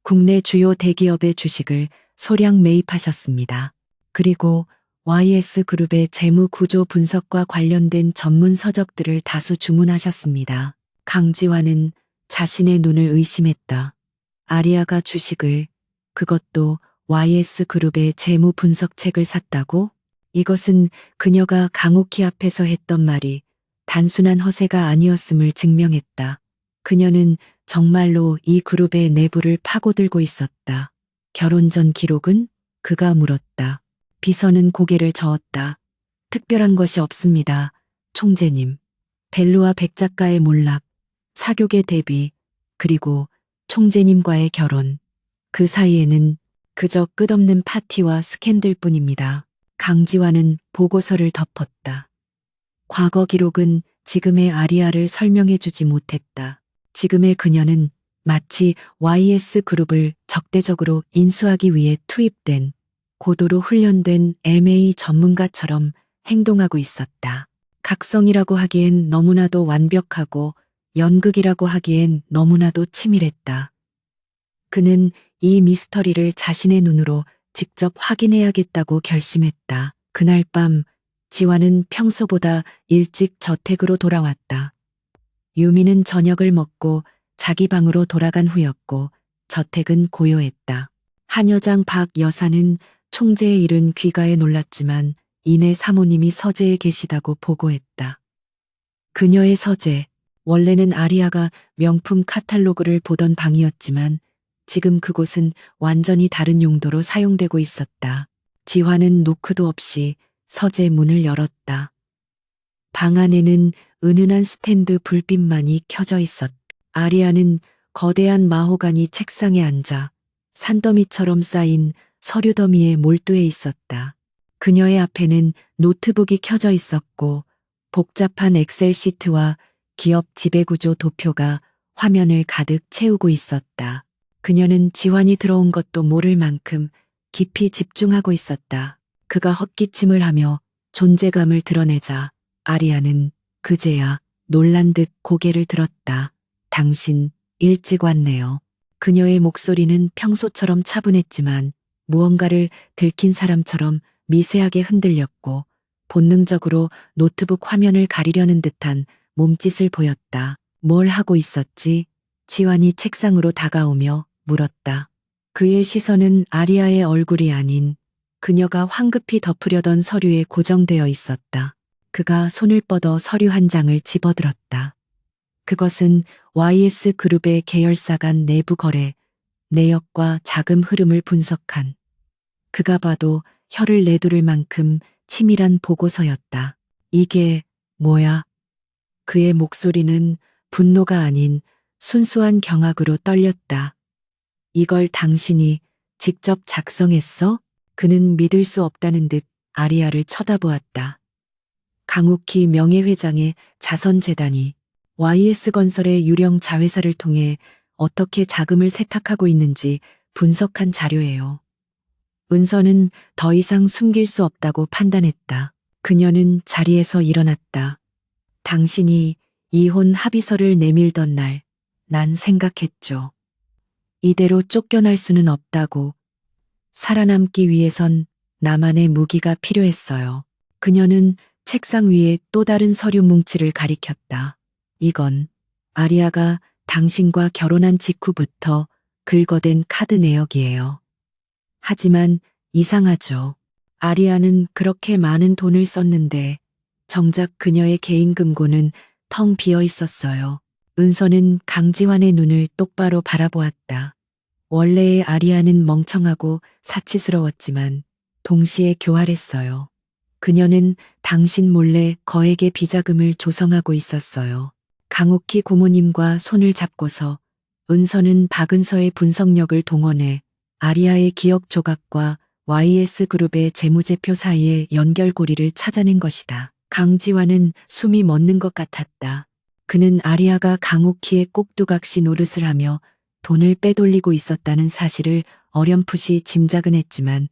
국내 주요 대기업의 주식을 소량 매입하셨습니다. 그리고 YS그룹의 재무 구조 분석과 관련된 전문 서적들을 다수 주문하셨습니다. 강지환은 자신의 눈을 의심했다. 아리아가 주식을, 그것도 YS그룹의 재무 분석책을 샀다고? 이것은 그녀가 강옥희 앞에서 했던 말이 단순한 허세가 아니었음을 증명했다. 그녀는 정말로 이 그룹의 내부를 파고들고 있었다. 결혼 전 기록은? 그가 물었다. 비서는 고개를 저었다. 특별한 것이 없습니다. 총재님. 벨루와 백 작가의 몰락, 사교계 데뷔, 그리고 총재님과의 결혼. 그 사이에는 그저 끝없는 파티와 스캔들뿐입니다. 강지환은 보고서를 덮었다. 과거 기록은 지금의 아리아를 설명해 주지 못했다. 지금의 그녀는 마치 YS그룹을 적대적으로 인수하기 위해 투입된 고도로 훈련된 M&A 전문가처럼 행동하고 있었다. 각성이라고 하기엔 너무나도 완벽하고 연극이라고 하기엔 너무나도 치밀했다. 그는 이 미스터리를 자신의 눈으로 직접 확인해야겠다고 결심했다. 그날 밤 지환은 평소보다 일찍 저택으로 돌아왔다. 유미는 저녁을 먹고 자기 방으로 돌아간 후였고 저택은 고요했다. 한여장 박 여사는 총재의 일은 귀가에 놀랐지만 이내 사모님이 서재에 계시다고 보고했다. 그녀의 서재, 원래는 아리아가 명품 카탈로그를 보던 방이었지만 지금 그곳은 완전히 다른 용도로 사용되고 있었다. 지환은 노크도 없이 서재 문을 열었다. 방 안에는 은은한 스탠드 불빛만이 켜져 있었다. 아리아는 거대한 마호가니 책상에 앉아 산더미처럼 쌓인 서류 더미에 몰두해 있었다. 그녀의 앞에는 노트북이 켜져 있었고 복잡한 엑셀 시트와 기업 지배구조 도표가 화면을 가득 채우고 있었다. 그녀는 지환이 들어온 것도 모를 만큼 깊이 집중하고 있었다. 그가 헛기침을 하며 존재감을 드러내자 아리아는 그제야 놀란 듯 고개를 들었다. 당신 일찍 왔네요. 그녀의 목소리는 평소처럼 차분했지만 무언가를 들킨 사람처럼 미세하게 흔들렸고 본능적으로 노트북 화면을 가리려는 듯한 몸짓을 보였다. 뭘 하고 있었지? 지환이 책상으로 다가오며 물었다. 그의 시선은 아리아의 얼굴이 아닌 그녀가 황급히 덮으려던 서류에 고정되어 있었다. 그가 손을 뻗어 서류 한 장을 집어들었다. 그것은 YS 그룹의 계열사 간 내부 거래, 내역과 자금 흐름을 분석한 그가 봐도 혀를 내두를 만큼 치밀한 보고서였다. 이게 뭐야? 그의 목소리는 분노가 아닌 순수한 경악으로 떨렸다. 이걸 당신이 직접 작성했어? 그는 믿을 수 없다는 듯 아리아를 쳐다보았다. 강욱희 명예회장의 자선재단이 YS건설의 유령 자회사를 통해 어떻게 자금을 세탁하고 있는지 분석한 자료예요. 은서는 더 이상 숨길 수 없다고 판단했다. 그녀는 자리에서 일어났다. 당신이 이혼 합의서를 내밀던 날, 난 생각했죠. 이대로 쫓겨날 수는 없다고. 살아남기 위해선 나만의 무기가 필요했어요. 그녀는 책상 위에 또 다른 서류 뭉치를 가리켰다. 이건 아리아가 당신과 결혼한 직후부터 긁어댄 카드 내역이에요. 하지만 이상하죠. 아리아는 그렇게 많은 돈을 썼는데 정작 그녀의 개인 금고는 텅 비어 있었어요. 은서는 강지환의 눈을 똑바로 바라보았다. 원래의 아리아는 멍청하고 사치스러웠지만 동시에 교활했어요. 그녀는 당신 몰래 거액의 비자금을 조성하고 있었어요. 강옥희 고모님과 손을 잡고서 은서는 박은서의 분석력을 동원해 아리아의 기억 조각과 YS그룹의 재무제표 사이의 연결고리를 찾아낸 것이다. 강지환은 숨이 멎는 것 같았다. 그는 아리아가 강옥희의 꼭두각시 노릇을 하며 돈을 빼돌리고 있었다는 사실을 어렴풋이 짐작은 했지만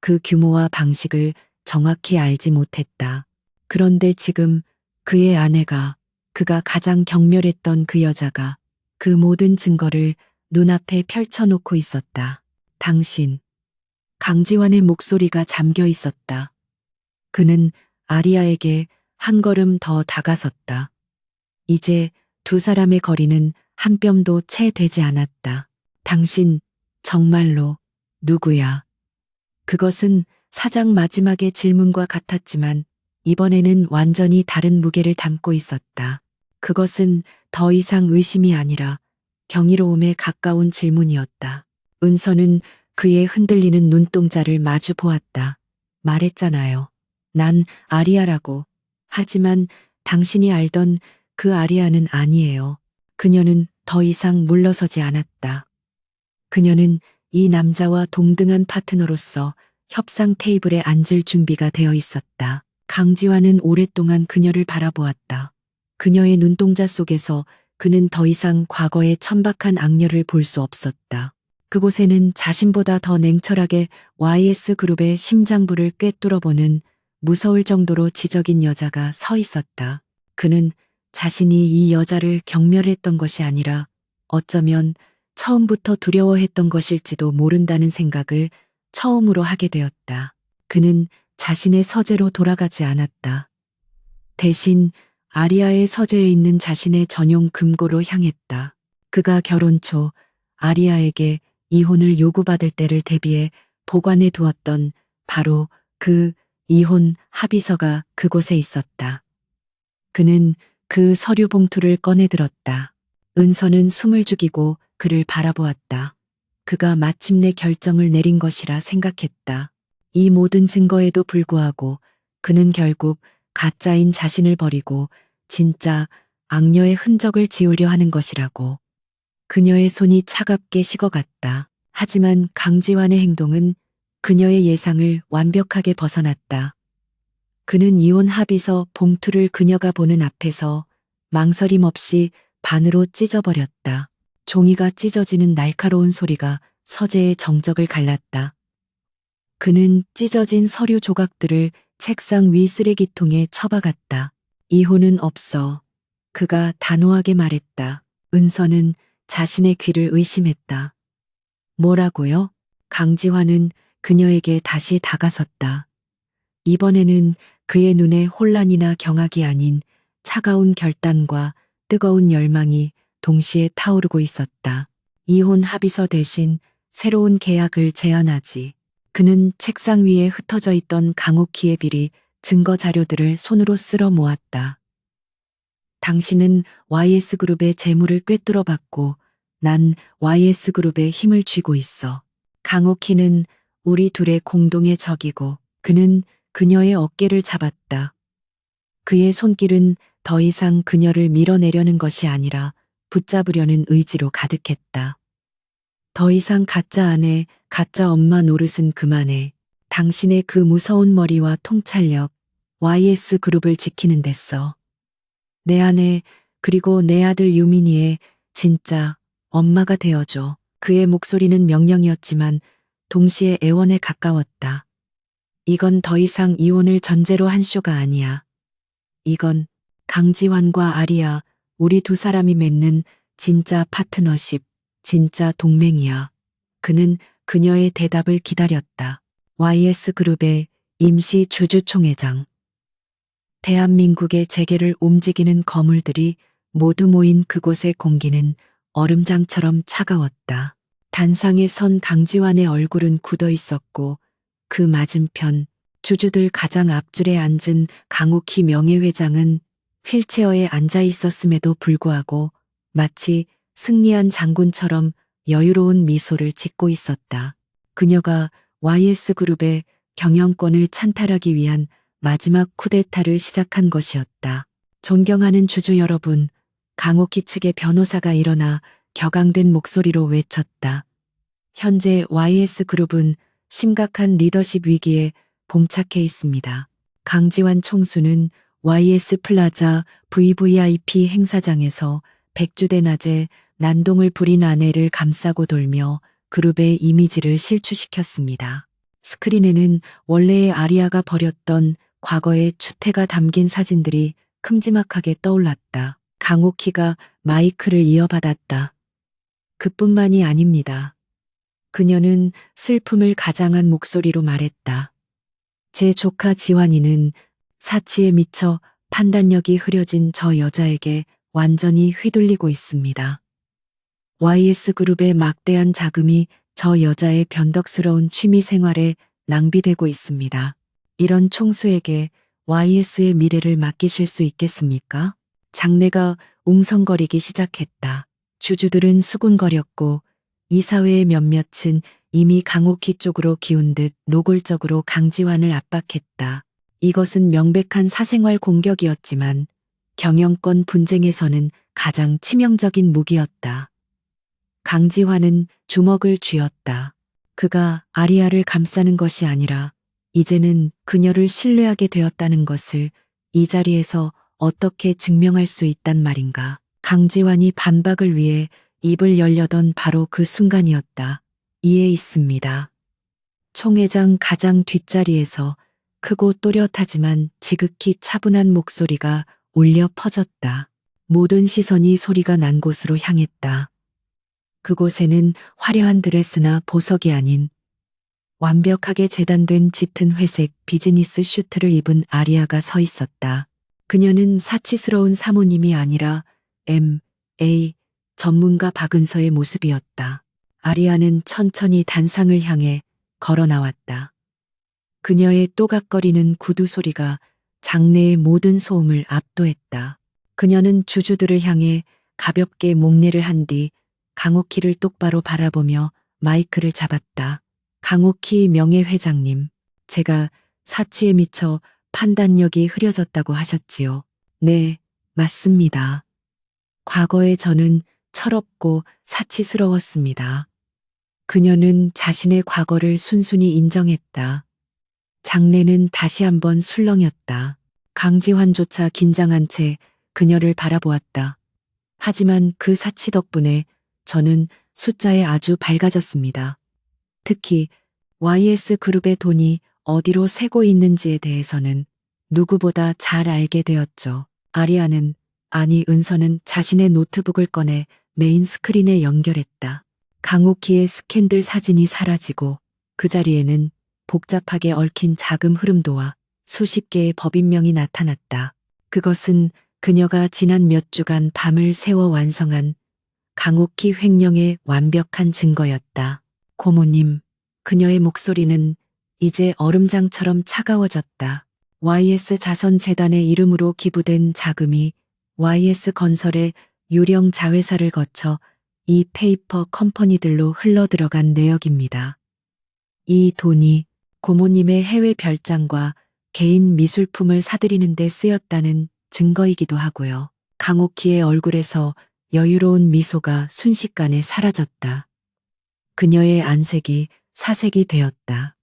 그 규모와 방식을 정확히 알지 못했다. 그런데 지금 그의 아내가, 그가 가장 경멸했던 그 여자가 그 모든 증거를 눈앞에 펼쳐놓고 있었다. 당신. 강지환의 목소리가 잠겨 있었다. 그는 아리아에게 한 걸음 더 다가섰다. 이제 두 사람의 거리는 한 뼘도 채 되지 않았다. 당신, 정말로, 누구야? 그것은 사장 마지막의 질문과 같았지만 이번에는 완전히 다른 무게를 담고 있었다. 그것은 더 이상 의심이 아니라 경이로움에 가까운 질문이었다. 은서는 그의 흔들리는 눈동자를 마주 보았다. 말했잖아요. 난 아리아라고. 하지만 당신이 알던 그 아리아는 아니에요. 그녀는 더 이상 물러서지 않았다. 그녀는 이 남자와 동등한 파트너로서 협상 테이블에 앉을 준비가 되어 있었다. 강지환은 오랫동안 그녀를 바라보았다. 그녀의 눈동자 속에서 그는 더 이상 과거의 천박한 악녀를 볼 수 없었다. 그곳에는 자신보다 더 냉철하게 YS그룹의 심장부를 꿰뚫어보는 무서울 정도로 지적인 여자가 서 있었다. 그는 자신이 이 여자를 경멸했던 것이 아니라 어쩌면 처음부터 두려워했던 것일지도 모른다는 생각을 처음으로 하게 되었다. 그는 자신의 서재로 돌아가지 않았다. 대신 아리아의 서재에 있는 자신의 전용 금고로 향했다. 그가 결혼 초 아리아에게 이혼을 요구받을 때를 대비해 보관해 두었던 바로 그 이혼 합의서가 그곳에 있었다. 그는 그 서류 봉투를 꺼내 들었다. 은서는 숨을 죽이고 그를 바라보았다. 그가 마침내 결정을 내린 것이라 생각했다. 이 모든 증거에도 불구하고 그는 결국 가짜인 자신을 버리고 진짜 악녀의 흔적을 지우려 하는 것이라고. 그녀의 손이 차갑게 식어갔다. 하지만 강지환의 행동은 그녀의 예상을 완벽하게 벗어났다. 그는 이혼 합의서 봉투를 그녀가 보는 앞에서 망설임 없이 반으로 찢어버렸다. 종이가 찢어지는 날카로운 소리가 서재의 정적을 갈랐다. 그는 찢어진 서류 조각들을 책상 위 쓰레기통에 처박았다. 이혼은 없어. 그가 단호하게 말했다. 은서는 자신의 귀를 의심했다. 뭐라고요? 강지환은 그녀에게 다시 다가섰다. 이번에는 그의 눈에 혼란이나 경악이 아닌 차가운 결단과 뜨거운 열망이 동시에 타오르고 있었다. 이혼 합의서 대신 새로운 계약을 제안하지. 그는 책상 위에 흩어져 있던 강옥희의 비리 증거 자료들을 손으로 쓸어 모았다. 당신은 YS그룹의 재물을 꿰뚫어 받고 난 YS그룹의 힘을 쥐고 있어. 강옥희는 우리 둘의 공동의 적이고 그는 그녀의 어깨를 잡았다. 그의 손길은 더 이상 그녀를 밀어내려는 것이 아니라 붙잡으려는 의지로 가득했다. 더 이상 가짜 아내, 가짜 엄마 노릇은 그만해. 당신의 그 무서운 머리와 통찰력, YS그룹을 지키는 데 써. 내 아내, 그리고 내 아들 유민이의 진짜 엄마가 되어줘. 그의 목소리는 명령이었지만 동시에 애원에 가까웠다. 이건 더 이상 이혼을 전제로 한 쇼가 아니야. 이건 강지환과 아리아, 우리 두 사람이 맺는 진짜 파트너십, 진짜 동맹이야. 그는 그녀의 대답을 기다렸다. YS그룹의 임시 주주총회장. 대한민국의 재계를 움직이는 거물들이 모두 모인 그곳의 공기는 얼음장처럼 차가웠다. 단상에 선 강지환의 얼굴은 굳어 있었고 그 맞은편 주주들 가장 앞줄에 앉은 강옥희 명예회장은 휠체어에 앉아 있었음에도 불구하고 마치 승리한 장군처럼 여유로운 미소를 짓고 있었다. 그녀가 YS그룹의 경영권을 찬탈하기 위한 마지막 쿠데타를 시작한 것이었다. 존경하는 주주 여러분, 강옥희 측의 변호사가 일어나 격앙된 목소리로 외쳤다. 현재 YS그룹은 심각한 리더십 위기에 봉착해 있습니다. 강지환 총수는 YS 플라자 VVIP 행사장에서 백주대 낮에 난동을 부린 아내를 감싸고 돌며 그룹의 이미지를 실추시켰습니다. 스크린에는 원래의 아리아가 버렸던 과거의 추태가 담긴 사진들이 큼지막하게 떠올랐다. 강옥희가 마이크를 이어받았다. 그뿐만이 아닙니다. 그녀는 슬픔을 가장한 목소리로 말했다. 제 조카 지환이는 사치에 미쳐 판단력이 흐려진 저 여자에게 완전히 휘둘리고 있습니다. YS그룹의 막대한 자금이 저 여자의 변덕스러운 취미 생활에 낭비되고 있습니다. 이런 총수에게 YS의 미래를 맡기실 수 있겠습니까? 장내가 웅성거리기 시작했다. 주주들은 수군거렸고 이사회의 몇몇은 이미 강옥희 쪽으로 기운 듯 노골적으로 강지환을 압박했다. 이것은 명백한 사생활 공격이었지만 경영권 분쟁에서는 가장 치명적인 무기였다. 강지환은 주먹을 쥐었다. 그가 아리아를 감싸는 것이 아니라 이제는 그녀를 신뢰하게 되었다는 것을 이 자리에서 어떻게 증명할 수 있단 말인가. 강지환이 반박을 위해 입을 열려던 바로 그 순간이었다. 이에 있습니다. 총회장 가장 뒷자리에서 크고 또렷하지만 지극히 차분한 목소리가 울려 퍼졌다. 모든 시선이 소리가 난 곳으로 향했다. 그곳에는 화려한 드레스나 보석이 아닌 완벽하게 재단된 짙은 회색 비즈니스 슈트를 입은 아리아가 서 있었다. 그녀는 사치스러운 사모님이 아니라 M.A. 전문가 박은서의 모습이었다. 아리아는 천천히 단상을 향해 걸어 나왔다. 그녀의 또각거리는 구두 소리가 장내의 모든 소음을 압도했다. 그녀는 주주들을 향해 가볍게 목례를 한 뒤 강옥희를 똑바로 바라보며 마이크를 잡았다. 강옥희 명예회장님, 제가 사치에 미쳐 판단력이 흐려졌다고 하셨지요. 네, 맞습니다. 과거에 저는 철없고 사치스러웠습니다. 그녀는 자신의 과거를 순순히 인정했다. 장래는 다시 한번 술렁였다. 강지환조차 긴장한 채 그녀를 바라보았다. 하지만 그 사치 덕분에 저는 숫자에 아주 밝아졌습니다. 특히 YS그룹의 돈이 어디로 새고 있는지에 대해서는 누구보다 잘 알게 되었죠. 아리아는, 아니 은서는 자신의 노트북을 꺼내 메인 스크린에 연결했다. 강옥희의 스캔들 사진이 사라지고 그 자리에는 복잡하게 얽힌 자금 흐름도와 수십 개의 법인명이 나타났다. 그것은 그녀가 지난 몇 주간 밤을 새워 완성한 강옥희 횡령의 완벽한 증거였다. 고모님, 그녀의 목소리는 이제 얼음장처럼 차가워졌다. YS 자선재단의 이름으로 기부된 자금이 YS 건설의 유령 자회사를 거쳐 이 페이퍼 컴퍼니들로 흘러들어간 내역입니다. 이 돈이 고모님의 해외 별장과 개인 미술품을 사들이는 데 쓰였다는 증거이기도 하고요. 강옥희의 얼굴에서 여유로운 미소가 순식간에 사라졌다. 그녀의 안색이 사색이 되었다.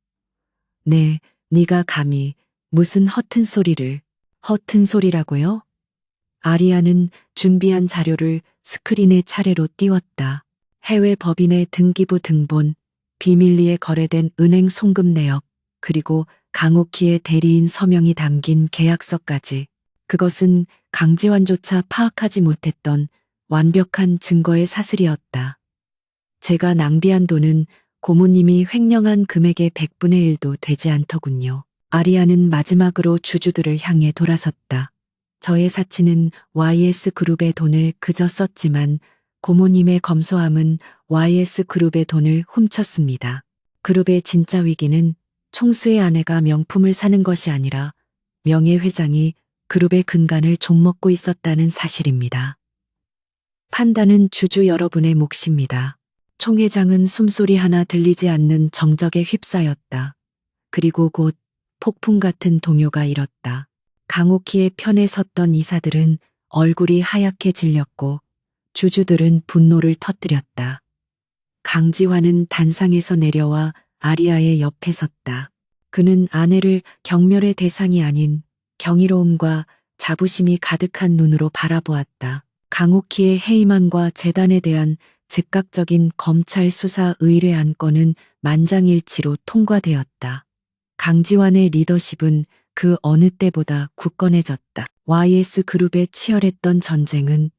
네, 네가 감히 무슨 허튼 소리를. 허튼 소리라고요? 아리아는 준비한 자료를 스크린에 차례로 띄웠다. 해외 법인의 등기부 등본, 비밀리에 거래된 은행 송금 내역, 그리고 강옥희의 대리인 서명이 담긴 계약서까지. 그것은 강지환조차 파악하지 못했던 완벽한 증거의 사슬이었다. 제가 낭비한 돈은 고모님이 횡령한 금액의 100분의 1도 되지 않더군요. 아리아는 마지막으로 주주들을 향해 돌아섰다. 저의 사치는 YS그룹의 돈을 그저 썼지만 고모님의 검소함은 YS그룹의 돈을 훔쳤습니다. 그룹의 진짜 위기는 총수의 아내가 명품을 사는 것이 아니라 명예회장이 그룹의 근간을 좀먹고 있었다는 사실입니다. 판단은 주주 여러분의 몫입니다. 총 회장은 숨소리 하나 들리지 않는 정적에 휩싸였다. 그리고 곧 폭풍 같은 동요가 일었다. 강옥희의 편에 섰던 이사들은 얼굴이 하얗게 질렸고 주주들은 분노를 터뜨렸다. 강지환은 단상에서 내려와 아리아의 옆에 섰다. 그는 아내를 경멸의 대상이 아닌 경이로움과 자부심이 가득한 눈으로 바라보았다. 강옥희의 해임안과 재단에 대한 즉각적인 검찰 수사 의뢰 안건은 만장일치로 통과되었다. 강지환의 리더십은 그 어느 때보다 굳건해졌다. YS그룹의 치열했던 전쟁은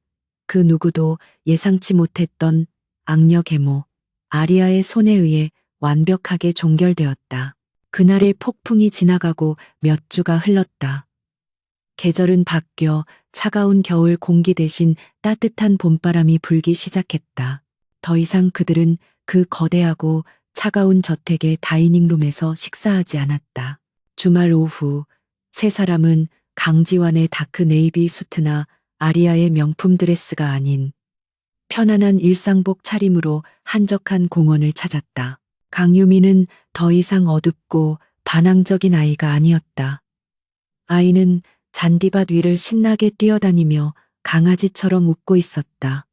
그 누구도 예상치 못했던 악녀 계모 아리아의 손에 의해 완벽하게 종결되었다. 그날의 폭풍이 지나가고 몇 주가 흘렀다. 계절은 바뀌어 차가운 겨울 공기 대신 따뜻한 봄바람이 불기 시작했다. 더 이상 그들은 그 거대하고 차가운 저택의 다이닝룸에서 식사하지 않았다. 주말 오후 세 사람은 강지환의 다크 네이비 수트나 아리아의 명품 드레스가 아닌 편안한 일상복 차림으로 한적한 공원을 찾았다. 강유미는 더 이상 어둡고 반항적인 아이가 아니었다. 아이는 잔디밭 위를 신나게 뛰어다니며 강아지처럼 웃고 있었다.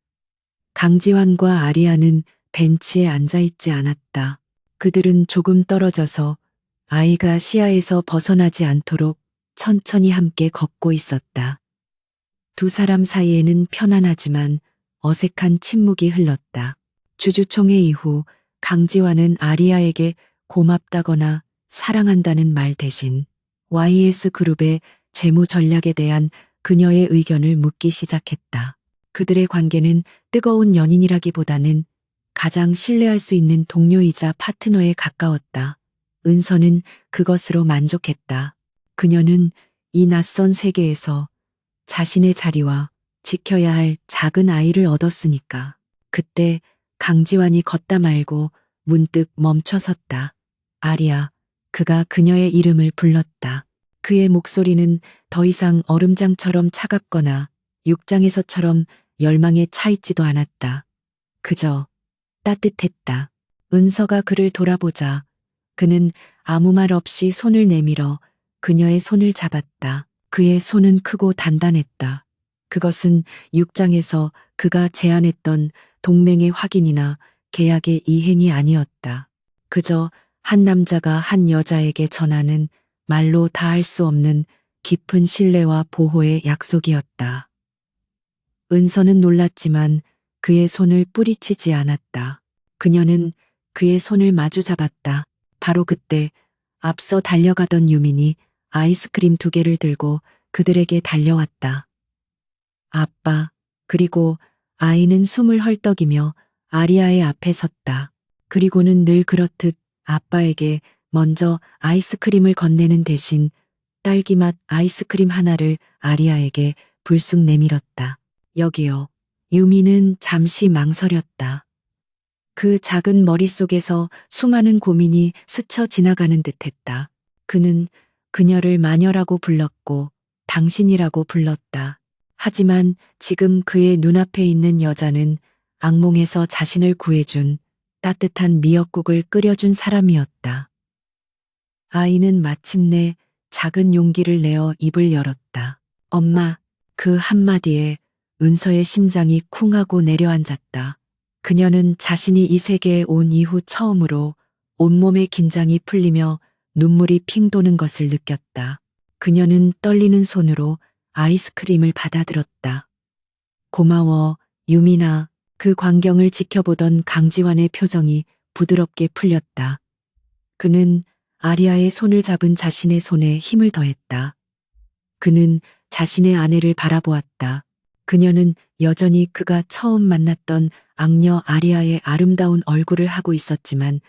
강지환과 아리아는 벤치에 앉아있지 않았다. 그들은 조금 떨어져서 아이가 시야에서 벗어나지 않도록 천천히 함께 걷고 있었다. 두 사람 사이에는 편안하지만 어색한 침묵이 흘렀다. 주주총회 이후 강지환은 아리아에게 고맙다거나 사랑한다는 말 대신 YS그룹의 재무 전략에 대한 그녀의 의견을 묻기 시작했다. 그들의 관계는 뜨거운 연인이라기보다는 가장 신뢰할 수 있는 동료이자 파트너에 가까웠다. 은서는 그것으로 만족했다. 그녀는 이 낯선 세계에서 자신의 자리와 지켜야 할 작은 아이를 얻었으니까. 그때 강지환이 걷다 말고 문득 멈춰섰다. 아리아, 그가 그녀의 이름을 불렀다. 그의 목소리는 더 이상 얼음장처럼 차갑거나 육장에서처럼 열망에 차있지도 않았다. 그저 따뜻했다. 은서가 그를 돌아보자 그는 아무 말 없이 손을 내밀어 그녀의 손을 잡았다. 그의 손은 크고 단단했다. 그것은 육장에서 그가 제안했던 동맹의 확인이나 계약의 이행이 아니었다. 그저 한 남자가 한 여자에게 전하는 말로 다 할 수 없는 깊은 신뢰와 보호의 약속이었다. 은서는 놀랐지만 그의 손을 뿌리치지 않았다. 그녀는 그의 손을 마주 잡았다. 바로 그때 앞서 달려가던 유민이 아이스크림 2개를 들고 그들에게 달려왔다. 아빠, 그리고 아이는 숨을 헐떡이며 아리아의 앞에 섰다. 그리고는 늘 그렇듯 아빠에게 먼저 아이스크림을 건네는 대신 딸기맛 아이스크림 하나를 아리아에게 불쑥 내밀었다. 여기요. 유미는 잠시 망설였다. 그 작은 머릿속에서 수많은 고민이 스쳐 지나가는 듯했다. 그는 그녀를 마녀라고 불렀고 당신이라고 불렀다. 하지만 지금 그의 눈앞에 있는 여자는 악몽에서 자신을 구해준 따뜻한 미역국을 끓여준 사람이었다. 아이는 마침내 작은 용기를 내어 입을 열었다. 엄마, 그 한마디에 은서의 심장이 쿵 하고 내려앉았다. 그녀는 자신이 이 세계에 온 이후 처음으로 온몸의 긴장이 풀리며 눈물이 핑 도는 것을 느꼈다. 그녀는 떨리는 손으로 아이스크림을 받아들었다. 고마워, 유민아. 그 광경을 지켜보던 강지환의 표정이 부드럽게 풀렸다. 그는 아리아의 손을 잡은 자신의 손에 힘을 더했다. 그는 자신의 아내를 바라보았다. 그녀는 여전히 그가 처음 만났던 악녀 아리아의 아름다운 얼굴을 하고 있었지만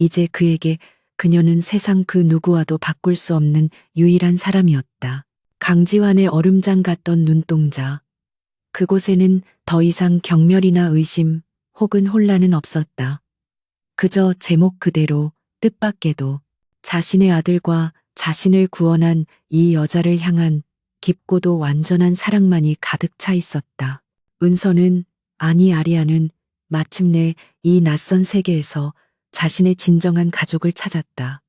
이제 그에게 그녀는 세상 그 누구와도 바꿀 수 없는 유일한 사람이었다. 강지환의 얼음장 같던 눈동자. 그곳에는 더 이상 경멸이나 의심 혹은 혼란은 없었다. 그저 제목 그대로 뜻밖에도 자신의 아들과 자신을 구원한 이 여자를 향한 깊고도 완전한 사랑만이 가득 차 있었다. 은서는, 아니 아리아는 마침내 이 낯선 세계에서 자신의 진정한 가족을 찾았다.